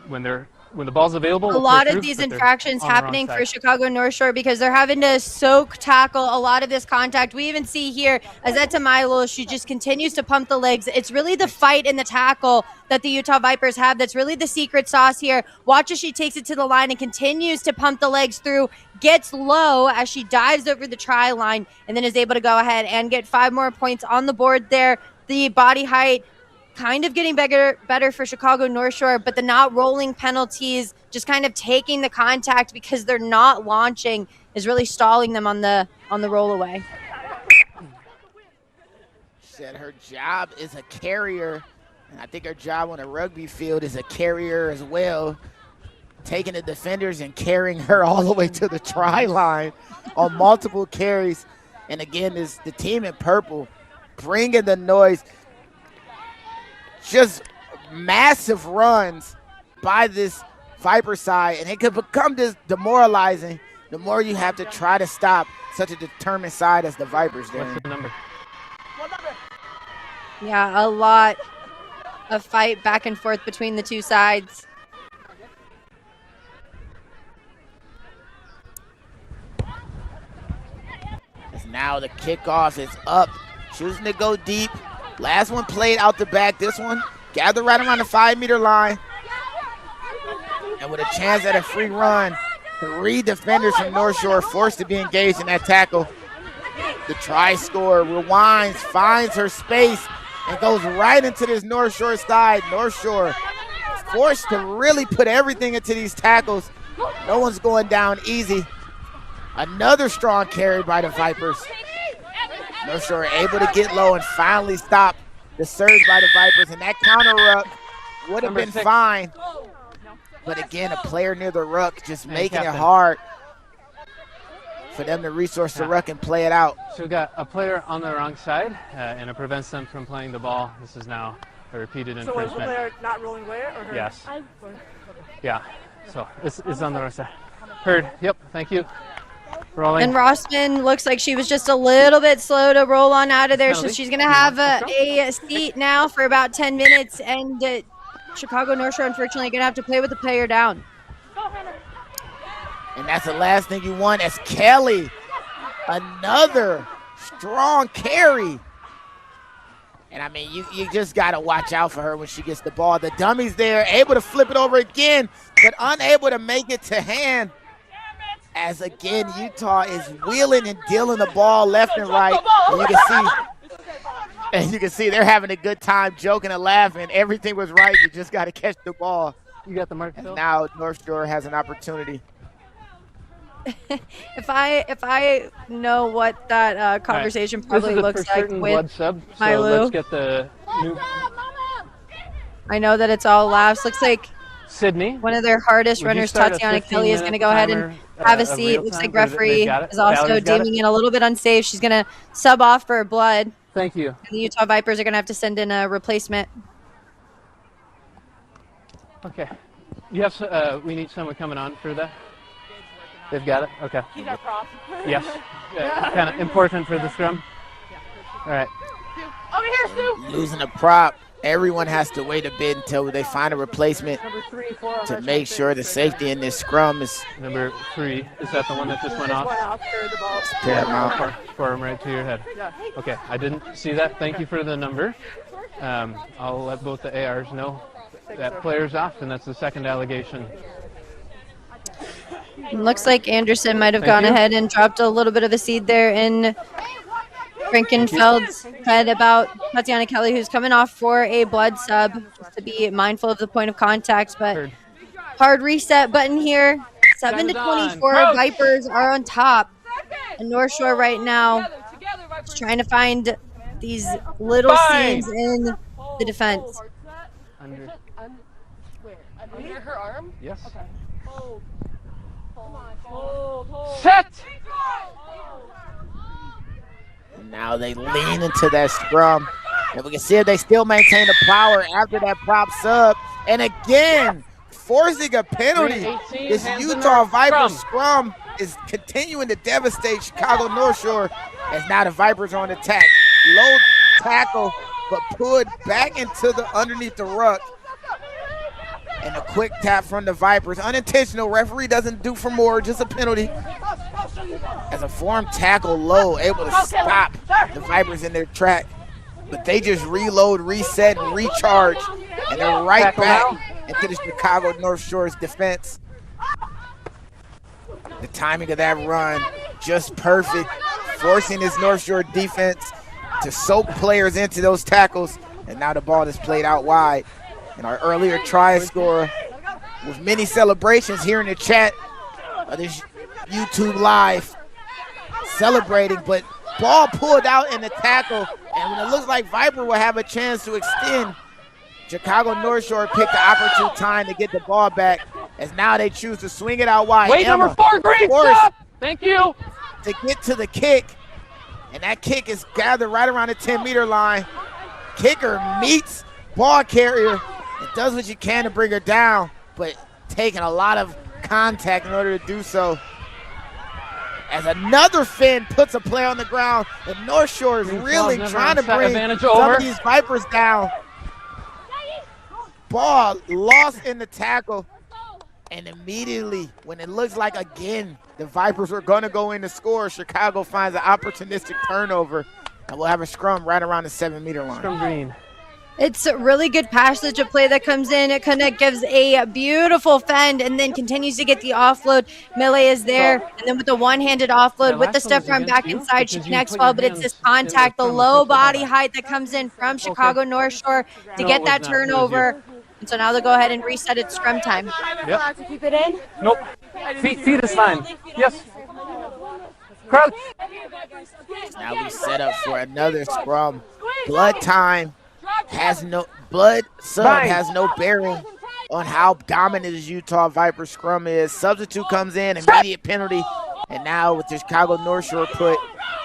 When they're when the ball's available, A we'll lot play of through, these but they're infractions on the wrong happening side. for Chicago North Shore because they're having to soak tackle a lot of this contact. We even see here Azeta Milo, she just continues to pump the legs. It's really the fight and the tackle that the Utah Vipers have that's really the secret sauce here. Watch as she takes it to the line and continues to pump the legs through, gets low as she dives over the try line, and then is able to go ahead and get 5 more points on the board there. The body height kind of getting better for Chicago North Shore, but the not rolling penalties, just kind of taking the contact because they're not launching, is really stalling them on the roll away. Said her job is a carrier, and I think her job on a rugby field is a carrier as well, taking the defenders and carrying her all the way to the try line on multiple carries. And again, the team in purple bringing the noise. Just massive runs by this Viper side, and it could become this demoralizing the more you have to try to stop such a determined side as the Vipers there. What's the number? Yeah, a lot of fight back and forth between the two sides. As now the kickoff is up, choosing to go deep. Last one played out the back. This one gathered right around the 5-meter line. And with a chance at a free run, 3 defenders from North Shore forced to be engaged in that tackle. The try scorer rewinds, finds her space, and goes right into this North Shore side. North Shore forced to really put everything into these tackles. No one's going down easy. Another strong carry by the Vipers. North Shore able to get low and finally stop the surge by the Vipers, and that counter ruck would have been fine. But again, a player near the ruck just making it hard for them to resource the ruck and play it out. So we've got a player on the wrong side, and it prevents them from playing the ball. This is now a repeated infringement. So was the player not rolling where? Or her? Yes. Yeah, so it's on the wrong side. Heard, yep, thank you. Rolling. And Rossman looks like she was just a little bit slow to roll on out of there, so she's going to have a seat now for about 10 minutes, and Chicago North Shore, unfortunately, going to have to play with the player down. And that's the last thing you want as Kelly, another strong carry. And I mean, you just got to watch out for her when she gets the ball. The dummy's there, able to flip it over again, but unable to make it to hand. As again, Utah is wheeling and dealing the ball left and right. And you can see they're having a good time, joking and laughing. Everything was right. You just got to catch the ball. You got the mark. And now North Shore has an opportunity. If I know what that conversation probably looks like with Milo. So let's get the new. I know that it's all laughs. Looks like Sydney, one of their hardest runners, Tatiana Kelly, is going to go ahead and have a seat. Looks like referee is also deeming it a little bit unsafe. She's going to sub off for blood. Thank you. And the Utah Vipers are going to have to send in a replacement. Okay. Yes, we need someone coming on for that. They've got it? Okay. He's our prop. Yes. Kind of important for the scrum. All right. Over here, Stu. Losing a prop. Everyone has to wait a bit until they find a replacement to make sure the safety in this scrum is. Number 3, is that the one that just went off? Paramount. Forearm right to your head. Okay, I didn't see that. Thank you for the number. I'll let both the ARs know that player's off, and that's the second allegation. Looks like Anderson might have gone ahead and dropped a little bit of a seed there in Frankenfeld's head about Tatiana Kelly, who's coming off for a blood sub, just to be mindful of the point of contact. But hard reset button here. 7-24. Vipers are on top. And North Shore right now is trying to find these little seams in the defense. Under her arm? Yes. Okay. Hold. Hold. Set! And now they lean into that scrum. And we can see if they still maintain the power after that prop sub. And again, forcing a penalty. This Utah Vipers scrum is continuing to devastate Chicago North Shore as now the Vipers are on attack. Low tackle, but pulled back into the underneath the ruck. And a quick tap from the Vipers. Unintentional. Referee doesn't do for more. Just a penalty. As a form tackle low, able to stop the Vipers in their track. But they just reload, reset, and recharge. And they're right back into the Chicago North Shore's defense. The timing of that run, just perfect. Forcing this North Shore defense to soak players into those tackles. And now the ball is played out wide. And our earlier try scorer with many celebrations here in the chat of this YouTube Live celebrating, but ball pulled out in the tackle. And when it looks like Viper will have a chance to extend, Chicago North Shore picked the opportune time to get the ball back, as now they choose to swing it out wide. Wait, number 4, great stop. Thank you. To get to the kick, and that kick is gathered right around the 10-meter line. Kicker meets ball carrier and does what you can to bring her down, but taking a lot of contact in order to do so. As another Finn puts a play on the ground, and North Shore is really trying to bring some of these Vipers down. Ball lost in the tackle, and immediately when it looks like again the Vipers were going to go in to score, Chicago finds an opportunistic turnover, and we'll have a scrum right around the 7-meter line. Scrum green. It's a really good passage of play that comes in. It kind of gives a beautiful fend and then continues to get the offload. Melee is there, and then with the one-handed offload with the step run back inside, she connects well, but it's this contact, the low body height that comes in from Chicago North Shore to get that turnover. And so now they'll go ahead and reset it scrum time. Yep. To keep it in? Nope. Feet is fine. Yes. Crouch. Now we set up for another scrum. Blood time has no has no bearing on how dominant this Utah Viper scrum is. Substitute comes in, immediate penalty, and now with the Chicago North Shore put,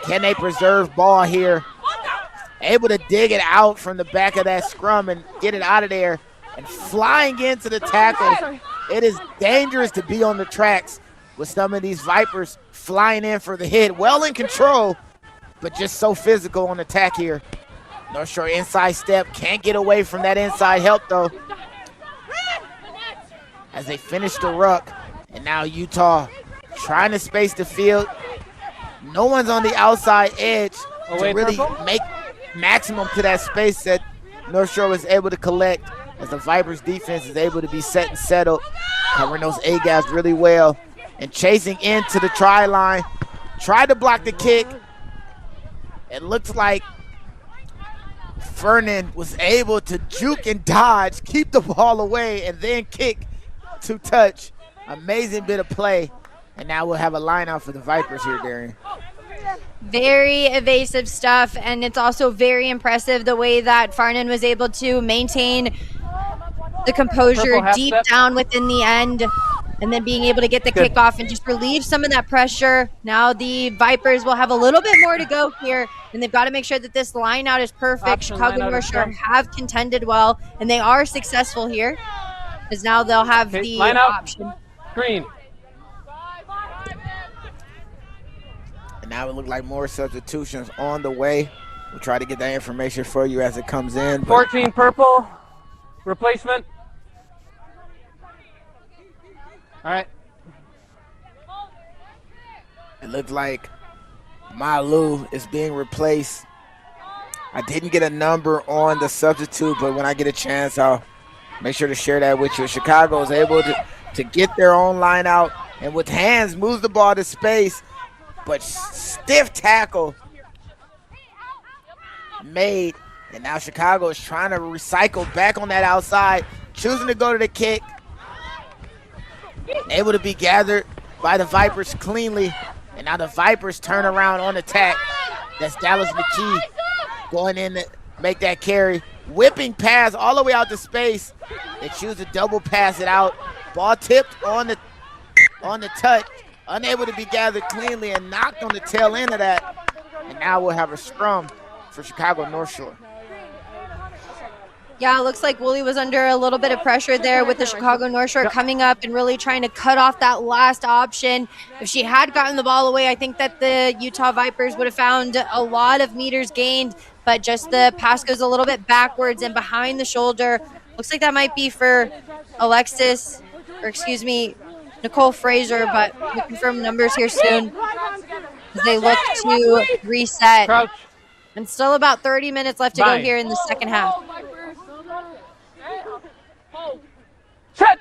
can they preserve ball here? Able to dig it out from the back of that scrum and get it out of there, and flying into the tackle. It is dangerous to be on the tracks with some of these Vipers flying in for the hit. Well in control, but just so physical on attack here. North Shore inside step, can't get away from that inside help though. As they finish the ruck, and now Utah trying to space the field. No one's on the outside edge to really make maximum to that space that North Shore was able to collect, as the Vipers defense is able to be set and settled, covering those A-gaps really well, and chasing into the try line. Tried to block the kick. It looks like Fernan was able to juke and dodge, keep the ball away, and then kick to touch. Amazing bit of play. And now we'll have a line out for the Vipers here, Darian. Very evasive stuff, and it's also very impressive the way that Farnan was able to maintain the composure deep down within the end, and then being able to get the kickoff and just relieve some of that pressure. Now the Vipers will have a little bit more to go here, and they've got to make sure that this line out is perfect. Chicago North Shore have contended well, and they are successful here, because now they'll have the option. Green. And now it looks like more substitutions on the way. We'll try to get that information for you as it comes in. 14 purple, replacement. All right. It looks like Malu is being replaced. I didn't get a number on the substitute, but when I get a chance, I'll make sure to share that with you. Chicago is able to get their own line out, and with hands moves the ball to space, but stiff tackle made. And now Chicago is trying to recycle back on that outside, choosing to go to the kick. Able to be gathered by the Vipers cleanly. And now the Vipers turn around on attack. That's Dallas McKee going in to make that carry. Whipping pass all the way out to space. They choose to double pass it out. Ball tipped on the touch. Unable to be gathered cleanly and knocked on the tail end of that. And now we'll have a scrum for Chicago North Shore. Yeah, it looks like Woolley was under a little bit of pressure there with the Chicago North Shore coming up and really trying to cut off that last option. If she had gotten the ball away, I think that the Utah Vipers would have found a lot of meters gained, but just the pass goes a little bit backwards and behind the shoulder Looks like that might be for Alexis, or excuse me, Nicole Fraser, but we'll confirm numbers here soon as they look to reset. Crouch. And still about 30 minutes left to go here in the second half. Set.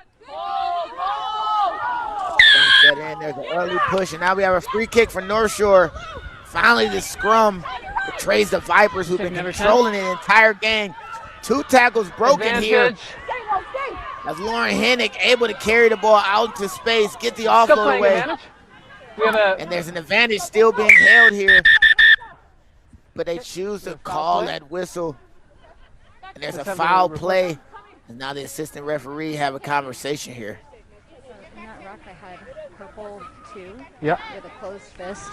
Set in. There's an early push, and now we have a free kick for North Shore. Finally, the scrum betrays the Vipers, who've been controlling the entire game. 2 tackles broken here. As Lauren Hennick able to carry the ball out to space, get the offload away. And there's an advantage still being held here. But they choose to call that whistle. And there's a foul play. And now the assistant referee have a conversation here. In that ruck, I had purple 2 Yeah. with a closed fist,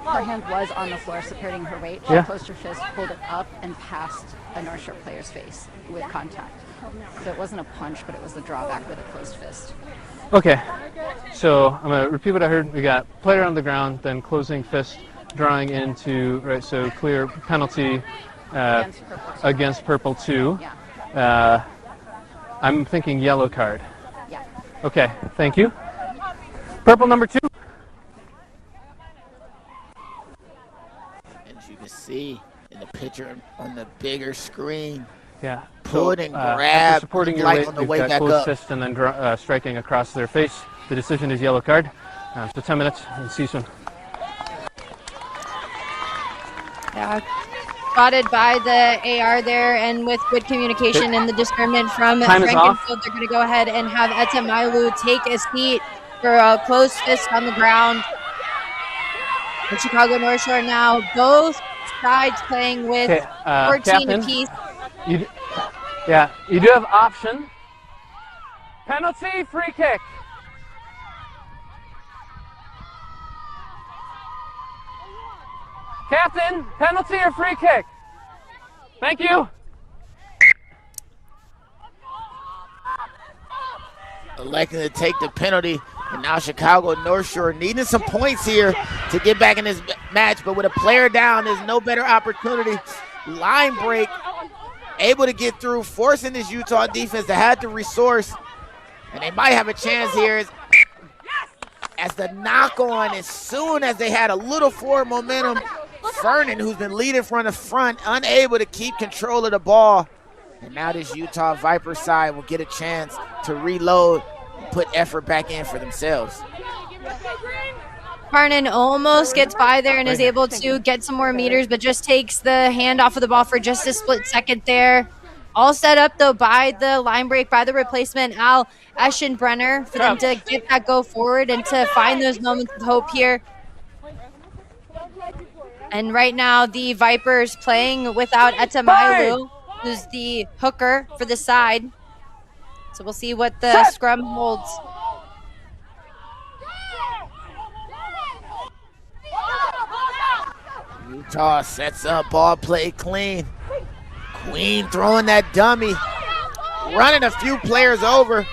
but her hand was on the floor supporting her weight. She Yeah. closed her fist, pulled it up, and passed a North Shore player's face with contact. So it wasn't a punch, but it was the drawback with a closed fist. Okay, so I'm gonna repeat what I heard. We got player on the ground, then closing fist, drawing into, right, so clear penalty against purple 2. Yeah. I'm thinking yellow card. Yeah. Okay, thank you. Purple number 2. And as you can see in the picture on the bigger screen, yeah, pulled and after grabbed, supporting your like weight, on the you've way got back closed up. fist and then striking across their face. The decision is yellow card. So 10 minutes and see you soon. Yeah, spotted by the AR there, and with good communication and the discernment from Frankenfield, they're going to go ahead and have Etta Mailu take a seat for a closed fist on the ground. And Chicago North Shore now, both sides playing with 14 Captain, apiece. You do have option. Penalty, free kick. Captain, penalty or free kick? Thank you. Electing to take the penalty, and now Chicago North Shore needing some points here to get back in this match, but with a player down, there's no better opportunity. Line break, able to get through, forcing this Utah defense to have the resource, and they might have a chance here as the knock on, as soon as they had a little forward momentum, Fernan, who's been leading from the front, unable to keep control of the ball. And now this Utah Vipers side will get a chance to reload and put effort back in for themselves. Fernan almost gets by there and is able to get some more meters, but just takes the hand off of the ball for just a split second there. All set up, though, by the line break, by the replacement, Al Eschenbrenner, for them to get that go forward and to find those moments of hope here. And right now, the Vipers playing without Etta Mailu, who's the hooker for the side. So we'll see what the scrum holds. Utah sets up, ball play clean. Queen throwing that dummy, running a few players over,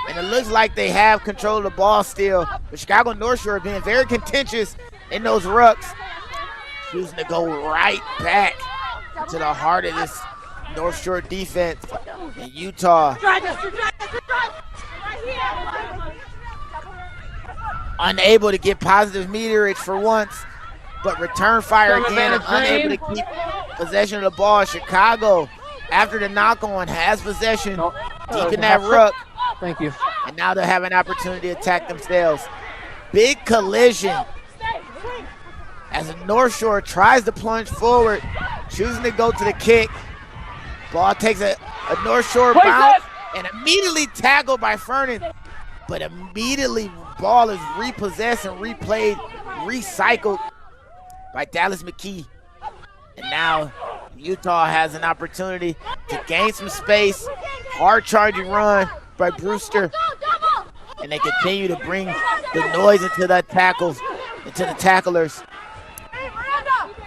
and it looks like they have control of the ball still. But Chicago North Shore being very contentious in those rucks, choosing to go right back to the heart of this North Shore defense. And Utah unable to get positive meterage for once, but return fire again and unable to keep possession of the ball. Chicago, after the knock on, has possession deep in that ruck. Thank you. And now they have an opportunity to attack themselves. Big collision as the North Shore tries to plunge forward, choosing to go to the kick. Ball takes a North Shore bounce and immediately tackled by Fernan, but immediately ball is repossessed and replayed, recycled by Dallas McKee. And now Utah has an opportunity to gain some space. Hard charging run by Brewster. And they continue to bring the noise into the tackles, into the tacklers.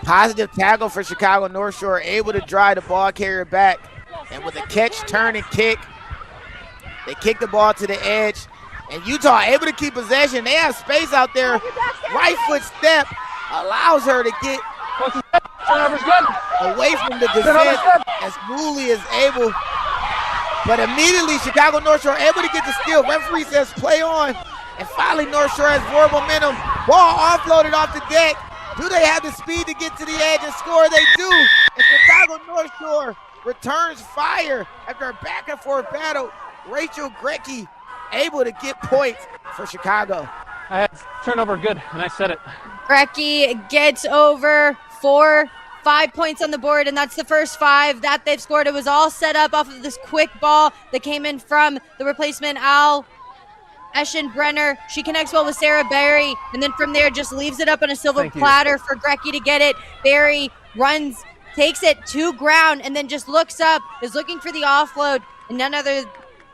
Positive tackle for Chicago North Shore, able to drive the ball carrier back. And with a catch, turn, and kick, they kick the ball to the edge. And Utah able to keep possession. They have space out there. Right foot step allows her to get away from the defense as Mooley is able But immediately, Chicago North Shore able to get the steal. Referee says play on. And finally, North Shore has more momentum. Ball offloaded off the deck. Do they have the speed to get to the edge and score? They do. And Chicago North Shore returns fire after a back and forth battle. Rachel Grecki able to get points for Chicago. I had turnover good, and I said it. Grecki gets over 5 points on the board, and that's the first 5 that they've scored. It was all set up off of this quick ball that came in from the replacement Al Eschenbrenner. She connects well with Sarah Berry, and then from there just leaves it up on a silver platter for Grecki to get it. Berry runs, takes it to ground, and then just looks up, is looking for the offload, and none other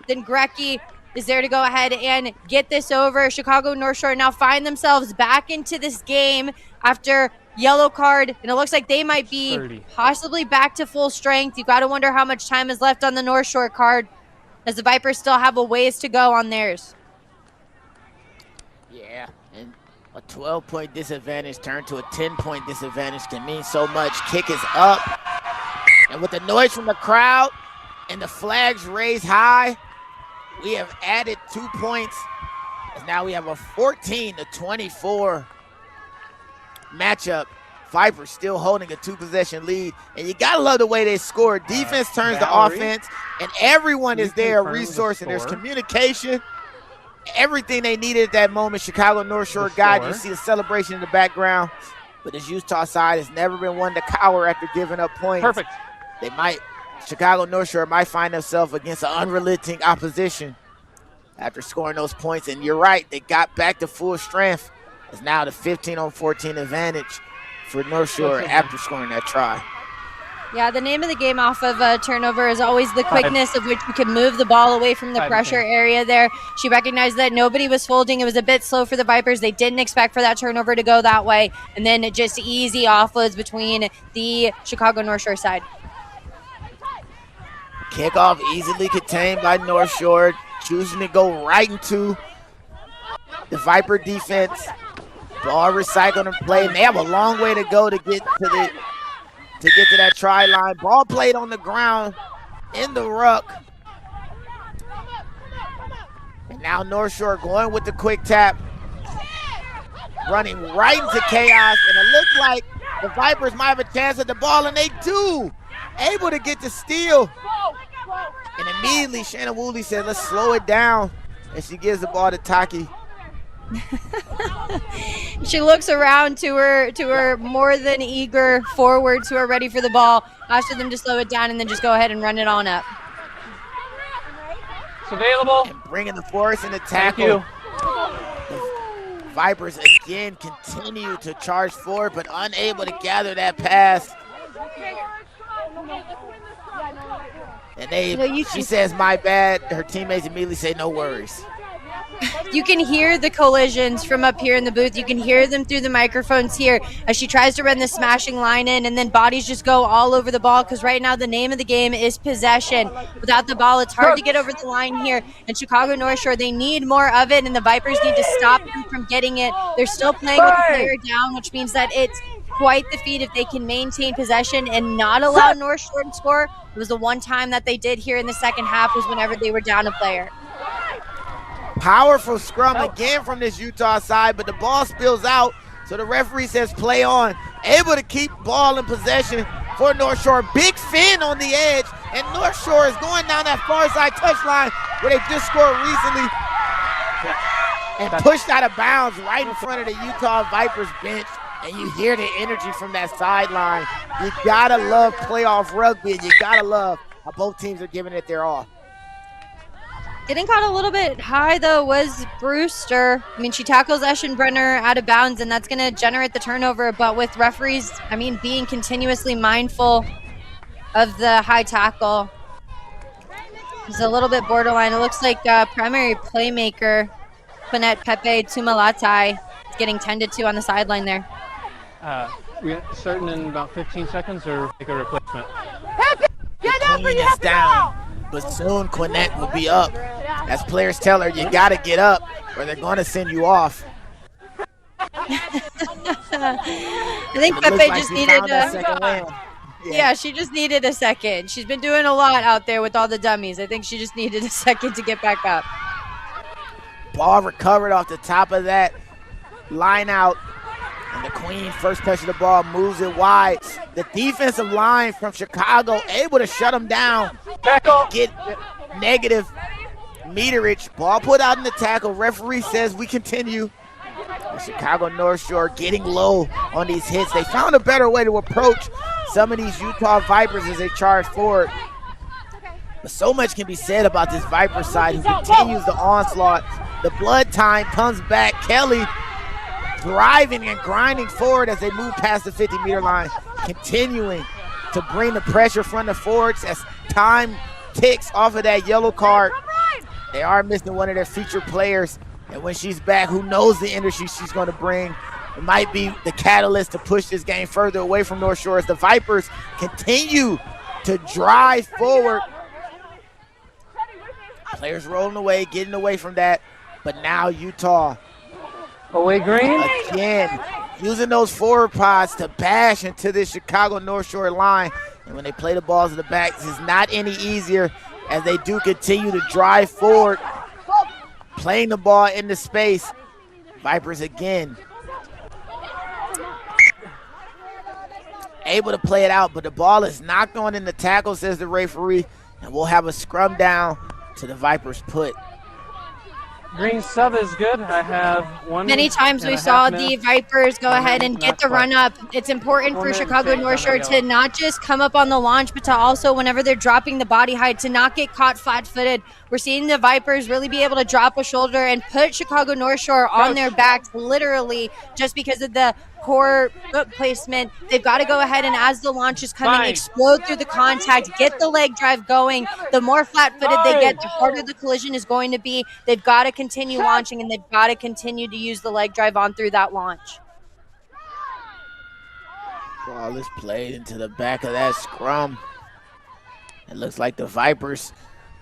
than Grecki is there to go ahead and get this over. Chicago North Shore now find themselves back into this game after yellow card, and it looks like they might be 30. Possibly back to full strength. You've got to wonder how much time is left on the North Shore card, as the Vipers still have a ways to go on theirs. Yeah, and a 12-point disadvantage turned to a 10-point disadvantage can mean so much. Kick is up, and with the noise from the crowd and the flags raised high, we have added 2 points. And now we have a 14-24 matchup. Vipers still holding a 2-possession lead, and you gotta love the way they score. Defense turns to offense, and everyone is there, a resource, and there's communication. Everything they needed at that moment, Chicago North Shore got. You see a celebration in the background, but this Utah side has never been one to cower after giving up points. Perfect. Chicago North Shore might find themselves against an unrelenting opposition after scoring those points, and you're right, they got back to full strength. It's now the 15-on-14 advantage for North Shore after scoring that try. Yeah, the name of the game off of a turnover is always the quickness of which we can move the ball away from the pressure area there. She recognized that nobody was folding. It was a bit slow for the Vipers. They didn't expect for that turnover to go that way. And then just easy offloads between the Chicago North Shore side. Kickoff easily contained by North Shore, choosing to go right into the Viper defense. Ball recycled and played, and they have a long way to go to get to that try line. Ball played on the ground in the ruck. And now North Shore going with the quick tap, running right into chaos, and it looks like the Vipers might have a chance at the ball, and they do. Able to get the steal. And immediately Shannon Woolley said, let's slow it down. And she gives the ball to Taki. She looks around to her more than eager forwards who are ready for the ball, asks them to slow it down and then just go ahead and run it on up. It's available. And bringing the force in the tackle. The Vipers again continue to charge forward, but unable to gather that pass. And she says, my bad. Her teammates immediately say, no worries. You can hear the collisions from up here in the booth. You can hear them through the microphones here as she tries to run the smashing line in, and then bodies just go all over the ball because right now the name of the game is possession. Without the ball, it's hard to get over the line here. And Chicago North Shore, they need more of it, and the Vipers need to stop them from getting it. They're still playing with a player down, which means that it's quite the feat if they can maintain possession and not allow North Shore to score. It was the one time that they did here in the second half was whenever they were down a player. Powerful scrum again from this Utah side, but the ball spills out, so the referee says play on. Able to keep ball in possession for North Shore. Big Finn on the edge, and North Shore is going down that far side touchline where they just scored recently and pushed out of bounds right in front of the Utah Vipers bench. And you hear the energy from that sideline. You gotta love playoff rugby, and you gotta love how both teams are giving it their all. Getting caught a little bit high, though, was Brewster. I mean, she tackles Eschenbrenner out of bounds, and that's going to generate the turnover. But with referees, being continuously mindful of the high tackle, it's a little bit borderline. It looks like primary playmaker, Quinette Pepe Tumalatai, is getting tended to on the sideline there. We starting in about 15 seconds or make a replacement? The queen is down, but soon Quinette will be up. As players tell her, you got to get up or they're going to send you off. I think Pepe just needed a second win. Yeah, she just needed a second. She's been doing a lot out there with all the dummies. I think she just needed a second to get back up. Ball recovered off the top of that line out. And the Queen, first touch of the ball, moves it wide. The defensive line from Chicago able to shut them down. Get negative meterage. Ball put out in the tackle. Referee says we continue. The Chicago North Shore getting low on these hits. They found a better way to approach some of these Utah Vipers as they charge forward. But so much can be said about this Viper side who continues the onslaught. The blood time comes back. Kelly driving and grinding forward as they move past the 50-meter line, continuing to bring the pressure from the forwards as time ticks off of that yellow card. They are missing one of their featured players, and when she's back, who knows the energy she's going to bring. It might be the catalyst to push this game further away from North Shore as the Vipers continue to drive forward. Players rolling away, getting away from that, but now Utah away green again, using those forward pods to bash into this Chicago North Shore line. And when they play the balls in the back, this is not any easier as they do continue to drive forward, playing the ball into space. Vipers again able to play it out, but the ball is knocked on in the tackle, says the referee, and we'll have a scrum down to the Vipers put. Green sub is good. I have one. Many times we saw the Vipers go ahead and get the run up. It's important for Chicago North Shore to not just come up on the launch, but to also, whenever they're dropping the body height, to not get caught flat-footed. We're seeing the Vipers really be able to drop a shoulder and put Chicago North Shore on their backs, literally, just because of the core foot placement. They've got to go ahead and, as the launch is coming, explode through the contact, get the leg drive going. The more flat-footed they get, the harder the collision is going to be. They've got to continue launching, and they've got to continue to use the leg drive on through that launch. Ball is played into the back of that scrum. It looks like the Vipers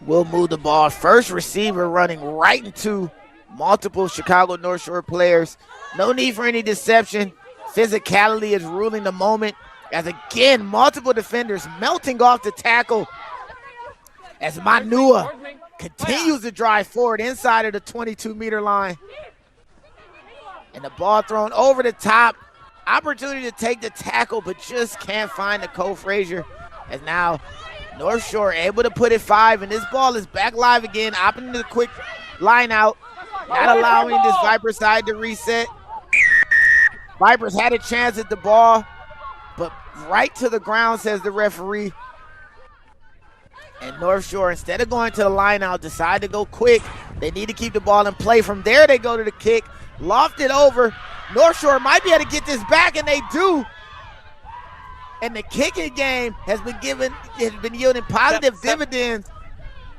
will move the ball. First receiver running right into multiple Chicago North Shore players. No need for any deception. Physicality is ruling the moment as, again, multiple defenders melting off the tackle as Manua continues to drive forward inside of the 22-meter line. And the ball thrown over the top. Opportunity to take the tackle, but just can't find the Cole Frazier. As now North Shore able to put it 5, and this ball is back live again, opting to the quick line out, not allowing this Viper side to reset. Vipers had a chance at the ball, but right to the ground, says the referee. And North Shore, instead of going to the line out, decide to go quick. They need to keep the ball in play. From there, they go to the kick, loft it over. North Shore might be able to get this back, and they do. And the kicking game has been yielding positive dividends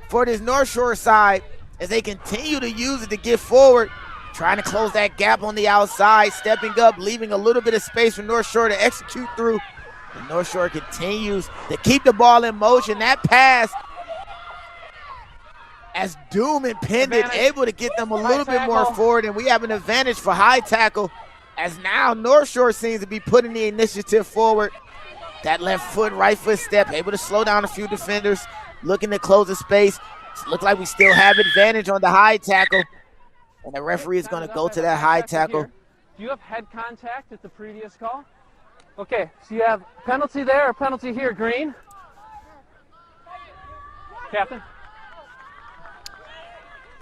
for this North Shore side as they continue to use it to get forward, trying to close that gap on the outside, stepping up, leaving a little bit of space for North Shore to execute through. And North Shore continues to keep the ball in motion. That pass, as Doom impended, able to get them a little bit more forward, and we have an advantage for high tackle as now North Shore seems to be putting the initiative forward. That left foot, right foot step, able to slow down a few defenders, looking to close the space. Looks like we still have advantage on the high tackle, and the referee is going to go to that high tackle. Do you have head contact at the previous call? Okay, so you have penalty there or penalty here, Green? Captain?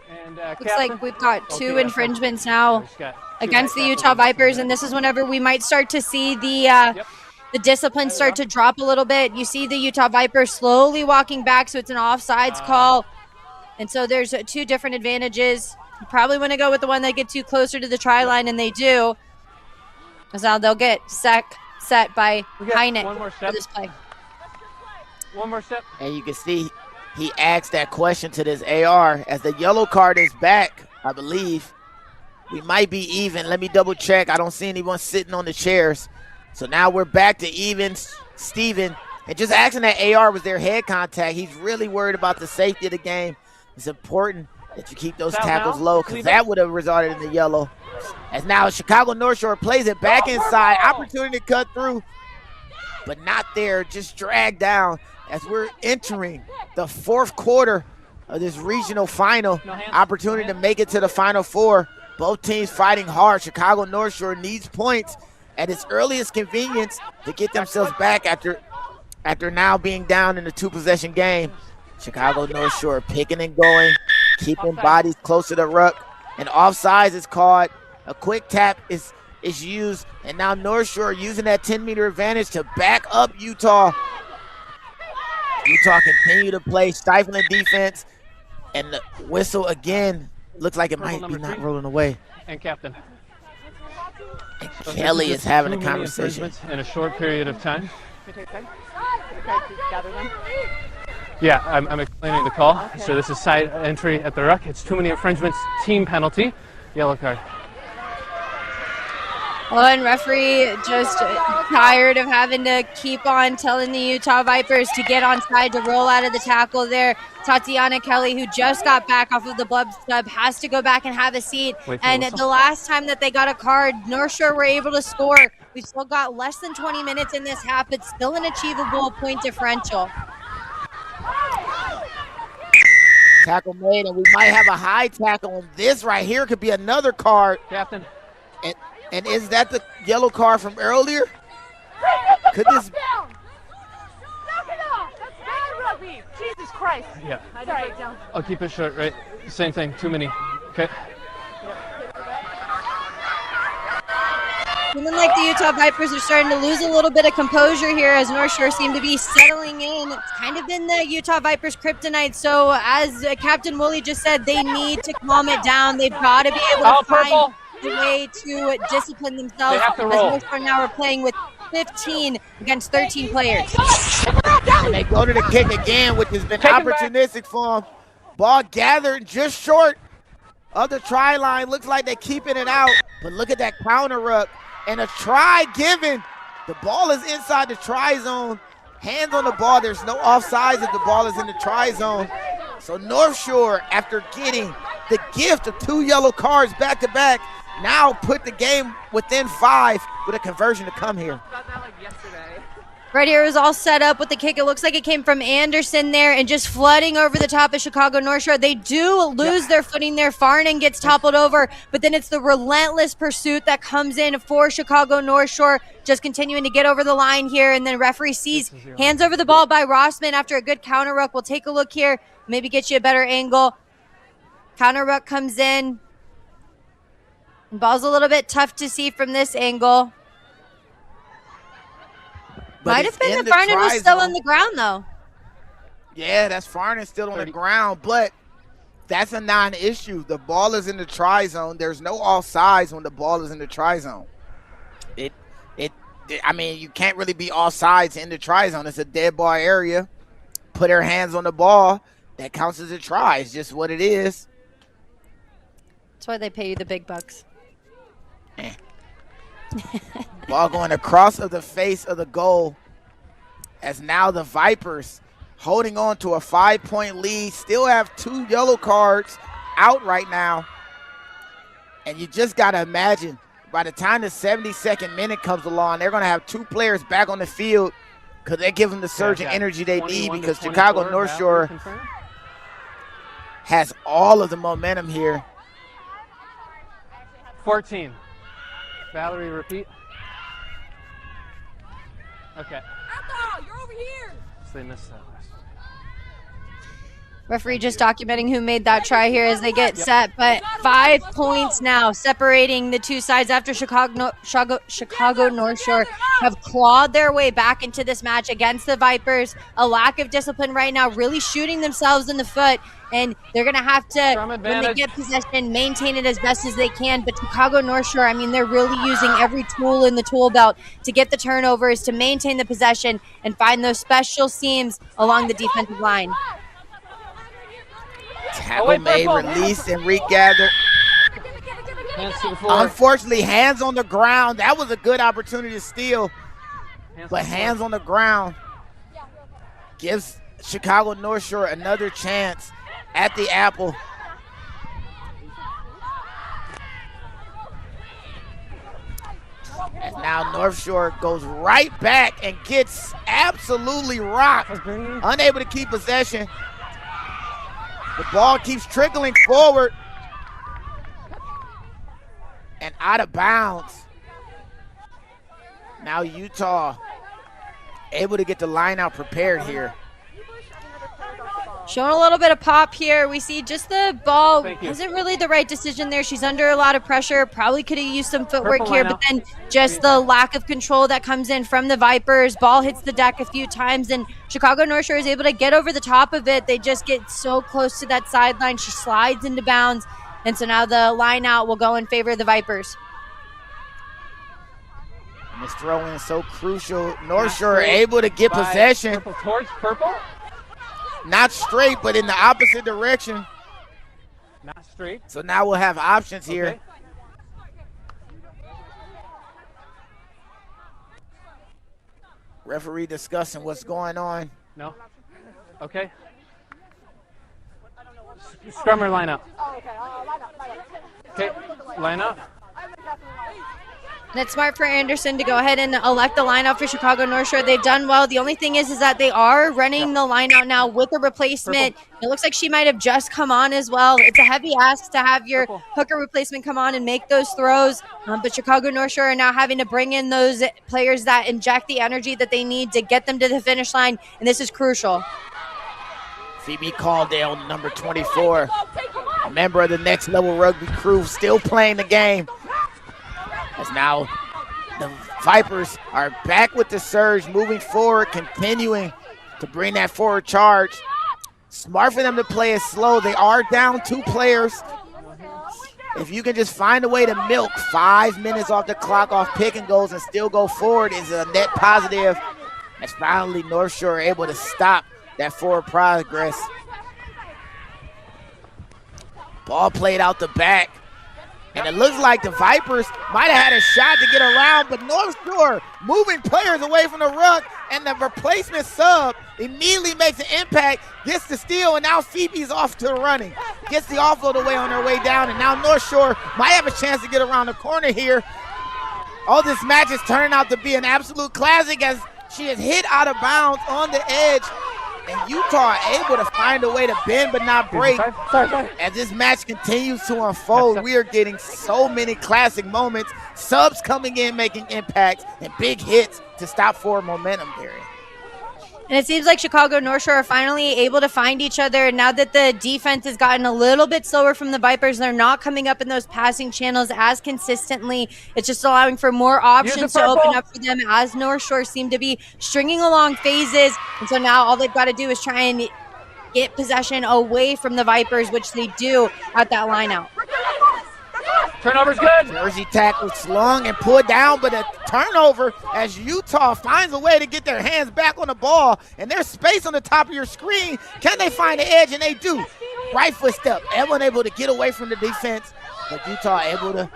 And Looks Captain? like we've got two infringements now against the Utah Vipers, and this is whenever we might start to see the discipline start to drop a little bit. You see the Utah Vipers slowly walking back, so it's an offsides call. And so there's two different advantages. You probably want to go with the one that gets you closer to the try line, and they do. Because now they'll get set by Heineck for this play. One more step. And you can see he asked that question to this AR as the yellow card is back, I believe. We might be even. Let me double check. I don't see anyone sitting on the chairs. So now we're back to even, Steven. And just asking that AR was their head contact. He's really worried about the safety of the game. It's important that you keep those tackles low because that would have resulted in the yellow. As now Chicago North Shore plays it back inside. Opportunity to cut through. but not there, just dragged down as we're entering the fourth quarter of this regional final. Opportunity to make it to the Final Four. Both teams fighting hard. Chicago North Shore needs points at its earliest convenience to get themselves back after now being down in a 2-possession game. Chicago North Shore picking and going, keeping bodies close to the ruck. And offsides is called. A quick tap is used, and now North Shore using that 10-meter advantage to back up Utah. Utah continue to play stifling defense, and the whistle again looks like it might be not rolling away. And captain. And Kelly is having a conversation. In a short period of time. Yeah, I'm explaining the call. Okay. So this is side entry at the ruck. It's too many infringements, team penalty, yellow card. Oh, and referee just tired of having to keep on telling the Utah Vipers to get on side, to roll out of the tackle there. Tatiana Kelly, who just got back off of the blood stub, has to go back and have a seat. And the last time that they got a card, North Shore were able to score. We've still got less than 20 minutes in this half. It's still an achievable point differential. Tackle made, and we might have a high tackle on this right here. Could be another card. Captain. And is that the yellow card from earlier? Could this? Knock it off! That's bad rugby! Jesus Christ! Yeah. Sorry. I'll keep it short, right? Same thing, too many. Okay. Feeling like the Utah Vipers are starting to lose a little bit of composure here as North Shore seem to be settling in. It's kind of been the Utah Vipers' kryptonite. So as Captain Woolley just said, they need to calm it down. They've got to be able to find the way to discipline themselves. As North Shore now are playing with 15 against 13 players. And they go to the kick again, which has been opportunistic for them. Ball gathered just short of the try line. Looks like they're keeping it out. But look at that counter ruck. And a try given. The ball is inside the try zone. Hands on the ball. There's no offsides if the ball is in the try zone. So North Shore, after getting the gift of 2 yellow cards back-to-back, now put the game within 5 with a conversion to come here. Right here is all set up with the kick. It looks like it came from Anderson there and just flooding over the top of Chicago North Shore. They do lose their footing there. Farnan gets toppled over, but then it's the relentless pursuit that comes in for Chicago North Shore, just continuing to get over the line here. And then referee sees, hands over the ball by Rossman after a good counter ruck. We'll take a look here, maybe get you a better angle. Counter ruck comes in. Ball's a little bit tough to see from this angle. Might have been the Farnan was still on the ground, though. Yeah, that's Farnan still on the ground, but that's a non-issue. The ball is in the try zone. There's no offsides when the ball is in the try zone. I mean, you can't really be offsides in the try zone. It's a dead ball area. Put her hands on the ball. That counts as a try. It's just what it is. That's why they pay you the big bucks. Ball going across of the face of the goal as now the Vipers holding on to a 5-point lead. Still have 2 yellow cards out right now. And you just got to imagine by the time the 72nd minute comes along, they're going to have 2 players back on the field because they give them the surge and energy they need, because Chicago North Shore has all of the momentum here. 14. Valerie, repeat. Okay. You're over here. So they missed that last one. Referee just documenting who made that try here as they get set, but 5 points now separating the 2 sides after Chicago North Shore have clawed their way back into this match against the Vipers. A lack of discipline right now, really shooting themselves in the foot, and they're going to have to, when they get possession, maintain it as best as they can. But Chicago North Shore, I mean, they're really using every tool in the tool belt to get the turnovers, to maintain the possession, and find those special seams along the defensive line. Tackle made, released, and regathered. Unfortunately, hands on the ground. That was a good opportunity to steal, but hands on the ground gives Chicago North Shore another chance at the apple. As now North Shore goes right back and gets absolutely rocked. Unable to keep possession. The ball keeps trickling forward and out of bounds. Now Utah able to get the line out prepared here. Showing a little bit of pop here. We see just the ball isn't really the right decision there. She's under a lot of pressure. Probably could have used some footwork here, but then just the lack of control that comes in from the Vipers. Ball hits the deck a few times, and Chicago North Shore is able to get over the top of it. They just get so close to that sideline. She slides into bounds, and so now the line out will go in favor of the Vipers. And this throw in is so crucial. North Shore able to get possession. Towards purple. Not straight, but in the opposite direction. Not straight. So now we'll have options here. Okay. Referee discussing what's going on. No. Okay. Scrummer line up. Okay, line up. And it's smart for Anderson to go ahead and elect the line out for Chicago North Shore. They've done well. The only thing is that they are running the line out now with a replacement. It looks like she might have just come on as well. It's a heavy ask to have your hooker replacement come on and make those throws. But Chicago North Shore are now having to bring in those players that inject the energy that they need to get them to the finish line. And this is crucial. Phoebe Caldale, number 24, a member of the Next Level Rugby crew, still playing the game. As now the Vipers are back with the surge, moving forward, continuing to bring that forward charge. Smart for them to play it slow. They are down 2 players. If you can just find a way to milk 5 minutes off the clock off pick and goes and still go forward is a net positive. As finally North Shore able to stop that forward progress. Ball played out the back. And it looks like the Vipers might have had a shot to get around, but North Shore moving players away from the ruck, and the replacement sub immediately makes an impact, gets the steal, and now Phoebe's off to the running. Gets the offload away on her way down, and now North Shore might have a chance to get around the corner here. Oh, this match is turning out to be an absolute classic as she is hit out of bounds on the edge. And Utah able to find a way to bend but not break. As this match continues to unfold, we are getting so many classic moments. Subs coming in, making impacts, and big hits to stop forward momentum, Barry. And it seems like Chicago North Shore are finally able to find each other. Now that the defense has gotten a little bit slower from the Vipers, they're not coming up in those passing channels as consistently. It's just allowing for more options to open up for them as North Shore seem to be stringing along phases. And so now all they've got to do is try and get possession away from the Vipers, which they do at that line out. Turnover's good. Jersey tackle slung and pulled down, but a turnover as Utah finds a way to get their hands back on the ball, and there's space on the top of your screen. Can they find the edge? And they do. Right foot step. Everyone able to get away from the defense, but Utah able to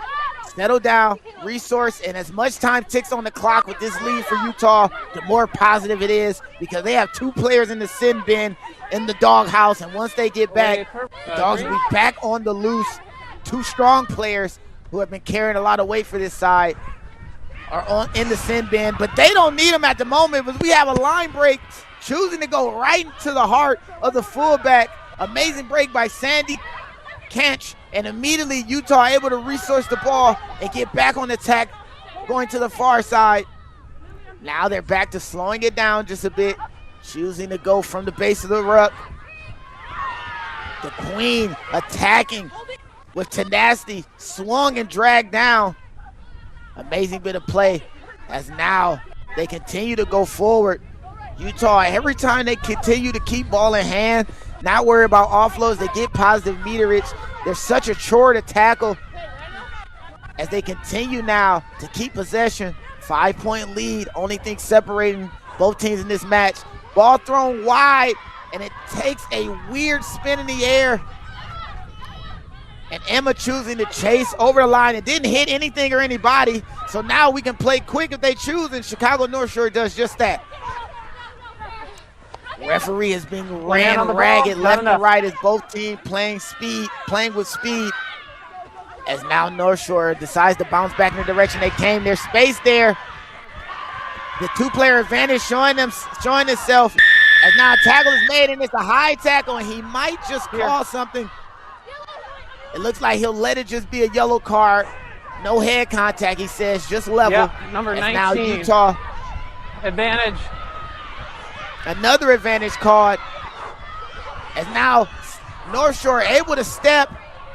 settle down, resource, and as much time ticks on the clock with this lead for Utah, the more positive it is because they have 2 players in the sin bin in the doghouse, and once they get back, the Dogs will be back on the loose. 2 strong players who have been carrying a lot of weight for this side are in the sin bin, but they don't need them at the moment because we have a line break choosing to go right into the heart of the fullback. Amazing break by Sandy Kench, and immediately Utah able to resource the ball and get back on the attack, going to the far side. Now they're back to slowing it down just a bit, choosing to go from the base of the ruck. The Queen attacking with tenacity, swung and dragged down. Amazing bit of play as now they continue to go forward. Utah, every time they continue to keep ball in hand, not worry about offloads, they get positive meterage. They're such a chore to tackle as they continue now to keep possession. 5-point lead, only thing separating both teams in this match. Ball thrown wide, and it takes a weird spin in the air. And Emma choosing to chase over the line. It didn't hit anything or anybody. So now we can play quick if they choose, and Chicago North Shore does just that. Referee is being ran ragged left and right as both teams playing with speed. As now North Shore decides to bounce back in the direction they came. There's space there. The two-player advantage showing itself. As now a tackle is made, and it's a high tackle, and he might just call something. It looks like he'll let it just be a yellow card. No head contact, he says, just level. Yep, number 19. Now Utah. Advantage. Another advantage card. As now North Shore able to step.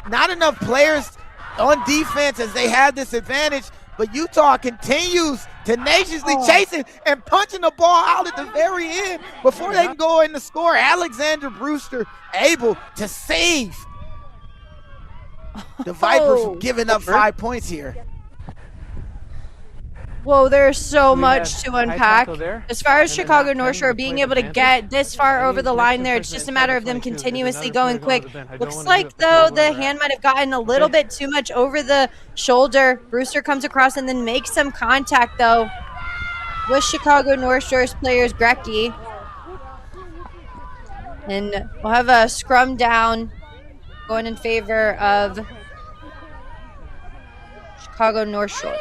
Not enough players on defense as they have this advantage, but Utah continues tenaciously chasing and punching the ball out at the very end before they can go in the score. Alexander Brewster able to save the Vipers from giving up 5 points here. Whoa, there's so much to unpack. As far as Chicago North Shore being able to get this far over the line there, it's just a matter of them continuously going quick. Looks like, though, the hand might have gotten a little bit too much over the shoulder. Brewster comes across and then makes some contact, though, with Chicago North Shore's players, Grecky. And we'll have a scrum down going in favor of Chicago North Shore.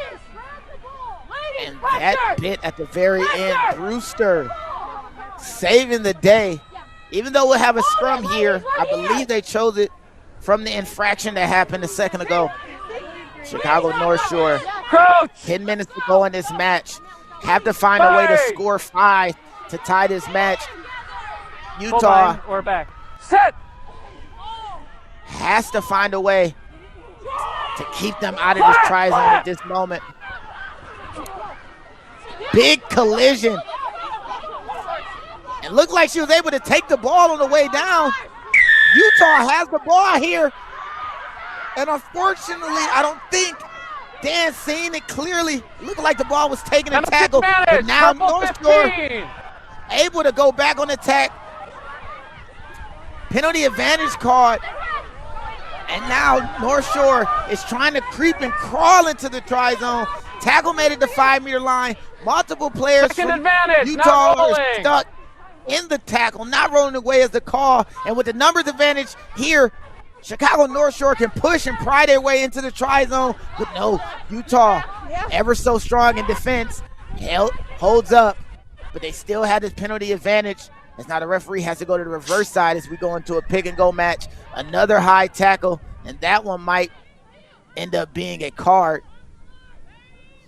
And that bit at the very end, Brewster saving the day. Even though we'll have a scrum here, I believe they chose it from the infraction that happened a second ago. Chicago North Shore, 10 minutes to go in this match. Have to find a way to score 5 to tie this match. Utah or back. Set. Has to find a way to keep them out of this try zone at this moment. Big collision. It looked like she was able to take the ball on the way down. Utah has the ball here. And unfortunately, I don't think Dan seen it clearly. It looked like the ball was taken and tackled. But now North Shore able to go back on attack. Penalty advantage card. And now North Shore is trying to creep and crawl into the try zone. Tackle made it to 5-meter line. Multiple players from Utah are stuck in the tackle, not rolling away as the call. And with the numbers advantage here, Chicago North Shore can push and pry their way into the try zone. But no, Utah, ever so strong in defense, holds up. But they still have this penalty advantage. As now the referee has to go to the reverse side as we go into a pick-and-go match. Another high tackle, and that one might end up being a card.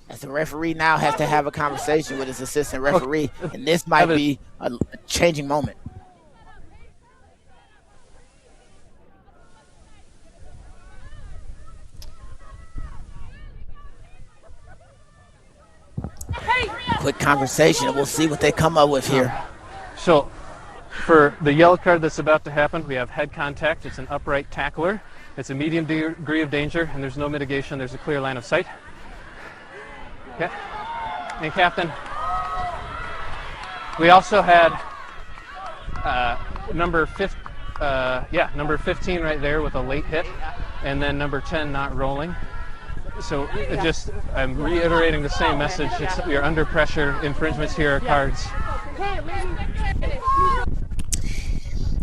As the referee now has to have a conversation with his assistant referee, and this might be a changing moment. Quick conversation, and we'll see what they come up with here. So, for the yellow card that's about to happen, we have head contact. It's an upright tackler. It's a medium degree of danger, and there's no mitigation. There's a clear line of sight. Okay. And Captain, we also had number 15 right there with a late hit, and then number 10 not rolling. So I'm reiterating the same message. You're under pressure. Infringements here are cards.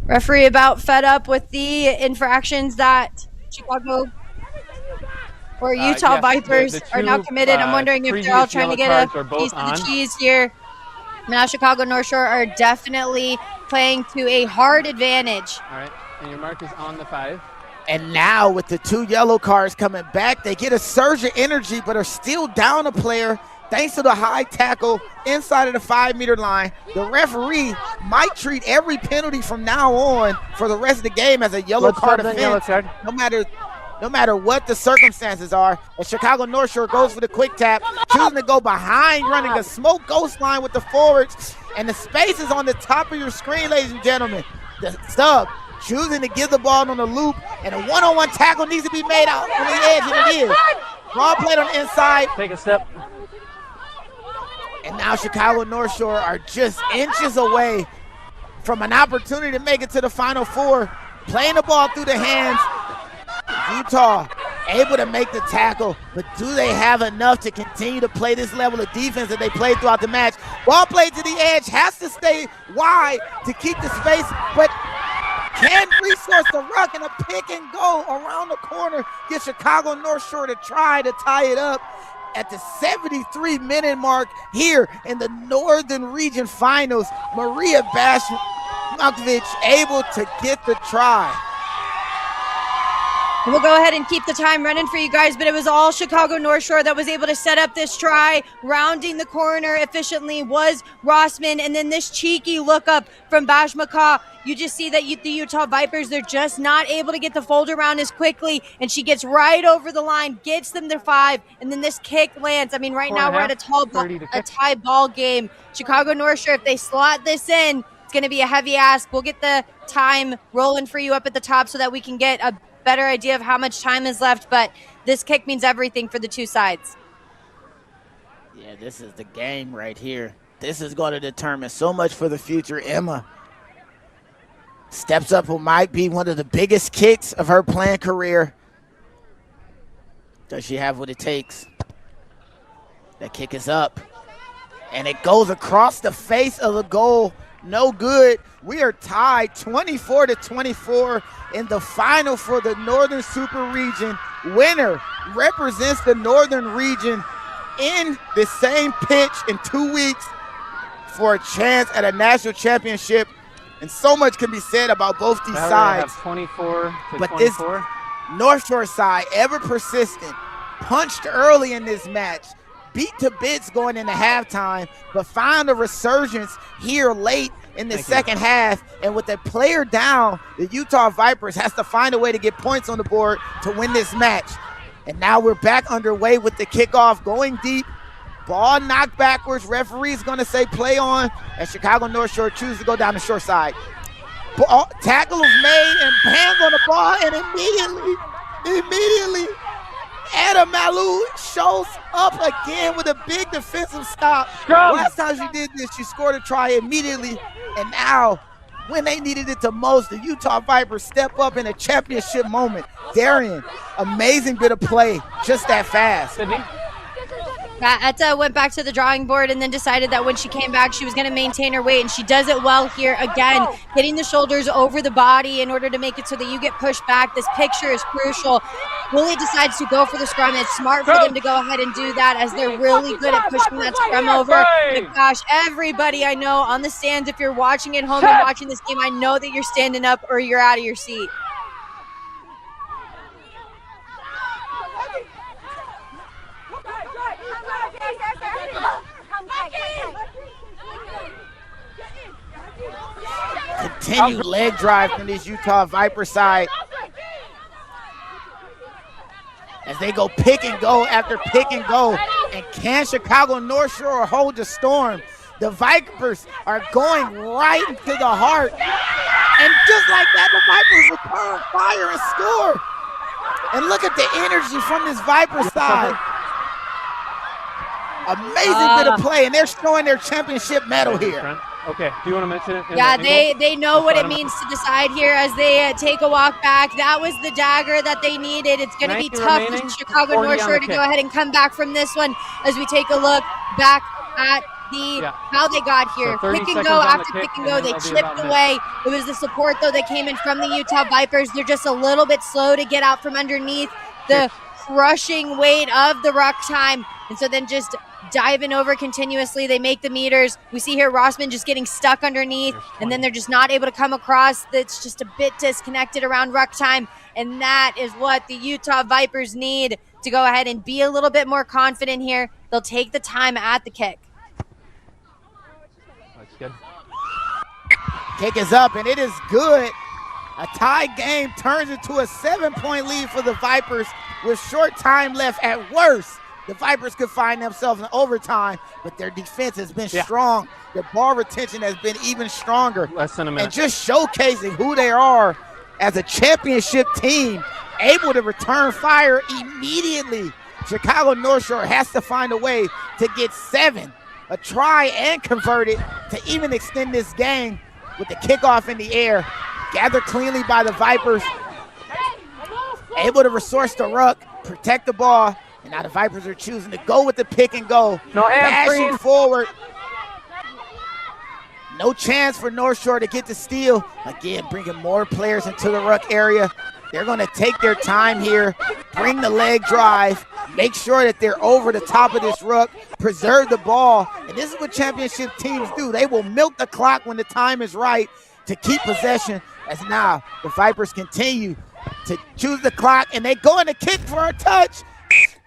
Referee about fed up with the infractions that Chicago or Utah Vipers are now committed. I'm wondering if they're all trying to get a piece of the cheese here. Now Chicago North Shore are definitely playing to a hard advantage. All right, and your mark is on the 5. And now with the 2 yellow cards coming back, they get a surge of energy but are still down a player thanks to the high tackle inside of the 5-meter line. The referee might treat every penalty from now on for the rest of the game as a yellow card offense, no matter what the circumstances are. And Chicago North Shore goes for the quick tap, choosing to go behind, running a smoke ghost line with the forwards. And the space is on the top of your screen, ladies and gentlemen. The sub choosing to give the ball on the loop, and a one-on-one tackle needs to be made out on the edge, and it is. Ball played on the inside. Take a step. And now Chicago North Shore are just inches away from an opportunity to make it to the Final Four. Playing the ball through the hands. Utah able to make the tackle, but do they have enough to continue to play this level of defense that they played throughout the match? Ball played to the edge, has to stay wide to keep the space, but Can resource the ruck and a pick and go around the corner. Get Chicago North Shore to try to tie it up at the 73-minute mark here in the Northern Region Finals. Maria Bashmakovich able to get the try. We'll go ahead and keep the time running for you guys, but it was all Chicago North Shore that was able to set up this try. Rounding the corner efficiently was Rossman, and then this cheeky look up from Bashmakov. You just see that the Utah Vipers, they're just not able to get the fold around as quickly, and she gets right over the line, gets them to 5, and then this kick lands. I mean, right now we're at a tie ball game. Chicago North Shore, if they slot this in, it's going to be a heavy ask. We'll get the time rolling for you up at the top so that we can get a better idea of how much time is left, but this kick means everything for the two sides. Yeah, this is the game right here. This is going to determine so much for the future. Emma steps up who might be one of the biggest kicks of her playing career. Does she have what it takes? That kick is up, and it goes across the face of the goal. No good. We are tied 24-24 in the final for the Northern Super Region. Winner represents the Northern Region in the same pitch in 2 weeks for a chance at a national championship. And so much can be said about both these sides. Have 24 to but 24. This North Shore side, ever persistent, punched early in this match, beat to bits going into halftime, but found a resurgence here late in the second half. And with a player down, the Utah Vipers has to find a way to get points on the board to win this match. And now we're back underway with the kickoff, going deep. Ball knocked backwards. Referee's going to say play on, and Chicago North Shore chooses to go down the short side. Ball, tackle is made, and hands on the ball, and immediately, Adam Malou shows up again with a big defensive stop. Last time she did this, she scored a try immediately, and now, when they needed it the most, the Utah Vipers step up in a championship moment. Darian, amazing bit of play, just that fast. Etta went back to the drawing board and then decided that when she came back, she was going to maintain her weight, and she does it well here again, hitting the shoulders over the body in order to make it so that you get pushed back. This picture is crucial. Woolley decides to go for the scrum. It's smart for them to go ahead and do that, as they're really good at pushing that scrum over. But gosh, everybody I know on the stands, if you're watching at home and watching this game, I know that you're standing up or you're out of your seat. Continued leg drive from this Utah Viper side as they go pick and go after pick and go. And can Chicago North Shore hold the storm? The Vipers are going right into the heart. And just like that, the Vipers return fire and score. And look at the energy from this Viper side. Amazing bit of play, and they're showing their championship medal here. Okay, do you want to mention it? Yeah, they know what it means to decide here as they take a walk back. That was the dagger that they needed. It's going to be tough for Chicago North Shore to go ahead and come back from this one as we take a look back at how they got here. So pick and go after pick and go. They chipped away. It was the support, though, that came in from the Utah Vipers. They're just a little bit slow to get out from underneath the crushing weight of the ruck time. And so then just diving over continuously. They make the meters. We see here Rossman just getting stuck underneath, and then they're just not able to come across. That's just a bit disconnected around ruck time, and that is what the Utah Vipers need to go ahead and be a little bit more confident here. They'll take the time at the kick. That's good. Kick is up, and it is good. A tie game turns into a 7-point lead for the Vipers with short time left at worst. The Vipers could find themselves in overtime, but their defense has been strong. Their ball retention has been even stronger. Less than a minute. And just showcasing who they are as a championship team, able to return fire immediately. Chicago North Shore has to find a way to get 7, a try and convert it to even extend this game with the kickoff in the air. Gathered cleanly by the Vipers, able to resource the ruck, protect the ball. And now the Vipers are choosing to go with the pick and go. No hand bashing freeze. Forward. No chance for North Shore to get the steal. Again, bringing more players into the ruck area. They're going to take their time here, bring the leg drive, make sure that they're over the top of this ruck, preserve the ball. And this is what championship teams do. They will milk the clock when the time is right to keep possession. As now the Vipers continue to choose the clock, and they go in to kick for a touch.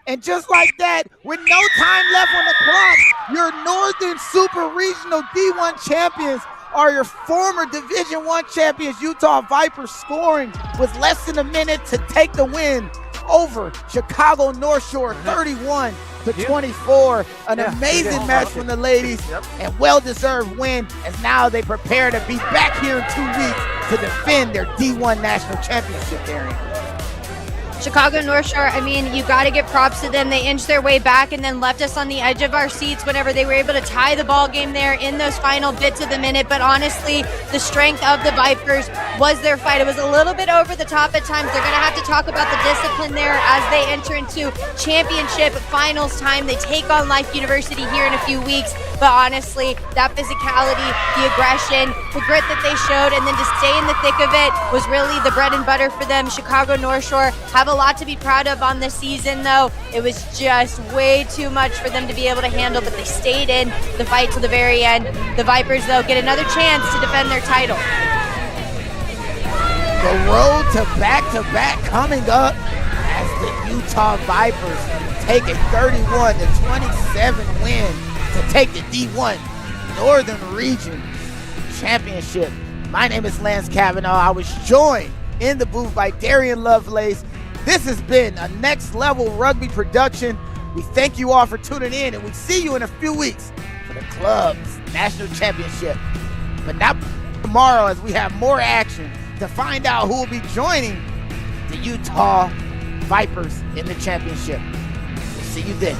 And just like that, with no time left on the clock, your Northern Super Regional D1 champions are your former Division I champions, Utah Vipers, scoring with less than a minute to take the win over Chicago North Shore, 31-24. An amazing match from the ladies, and well-deserved win, as now they prepare to be back here in 2 weeks to defend their D1 National Championship, Darian. Chicago North Shore, I mean, you got to give props to them. They inched their way back and then left us on the edge of our seats whenever they were able to tie the ball game there in those final bits of the minute. But honestly, the strength of the Vipers was their fight. It was a little bit over the top at times. They're going to have to talk about the discipline there as they enter into championship finals time. They take on Life University here in a few weeks. But honestly, that physicality, the aggression, the grit that they showed, and then to stay in the thick of it was really the bread and butter for them. Chicago North Shore have a lot to be proud of on this season, though. It was just way too much for them to be able to handle, but they stayed in the fight to the very end. The Vipers, though, get another chance to defend their title. The road to back-to-back coming up as the Utah Vipers take a 31-27 win to take the D1 Northern Region Championship. My name is Lance Cavanaugh. I was joined in the booth by Darian Lovelace. This has been a Next Level Rugby production. We thank you all for tuning in, and we see you in a few weeks for the club's national championship. But not tomorrow, as we have more action to find out who will be joining the Utah Vipers in the championship. We'll see you then.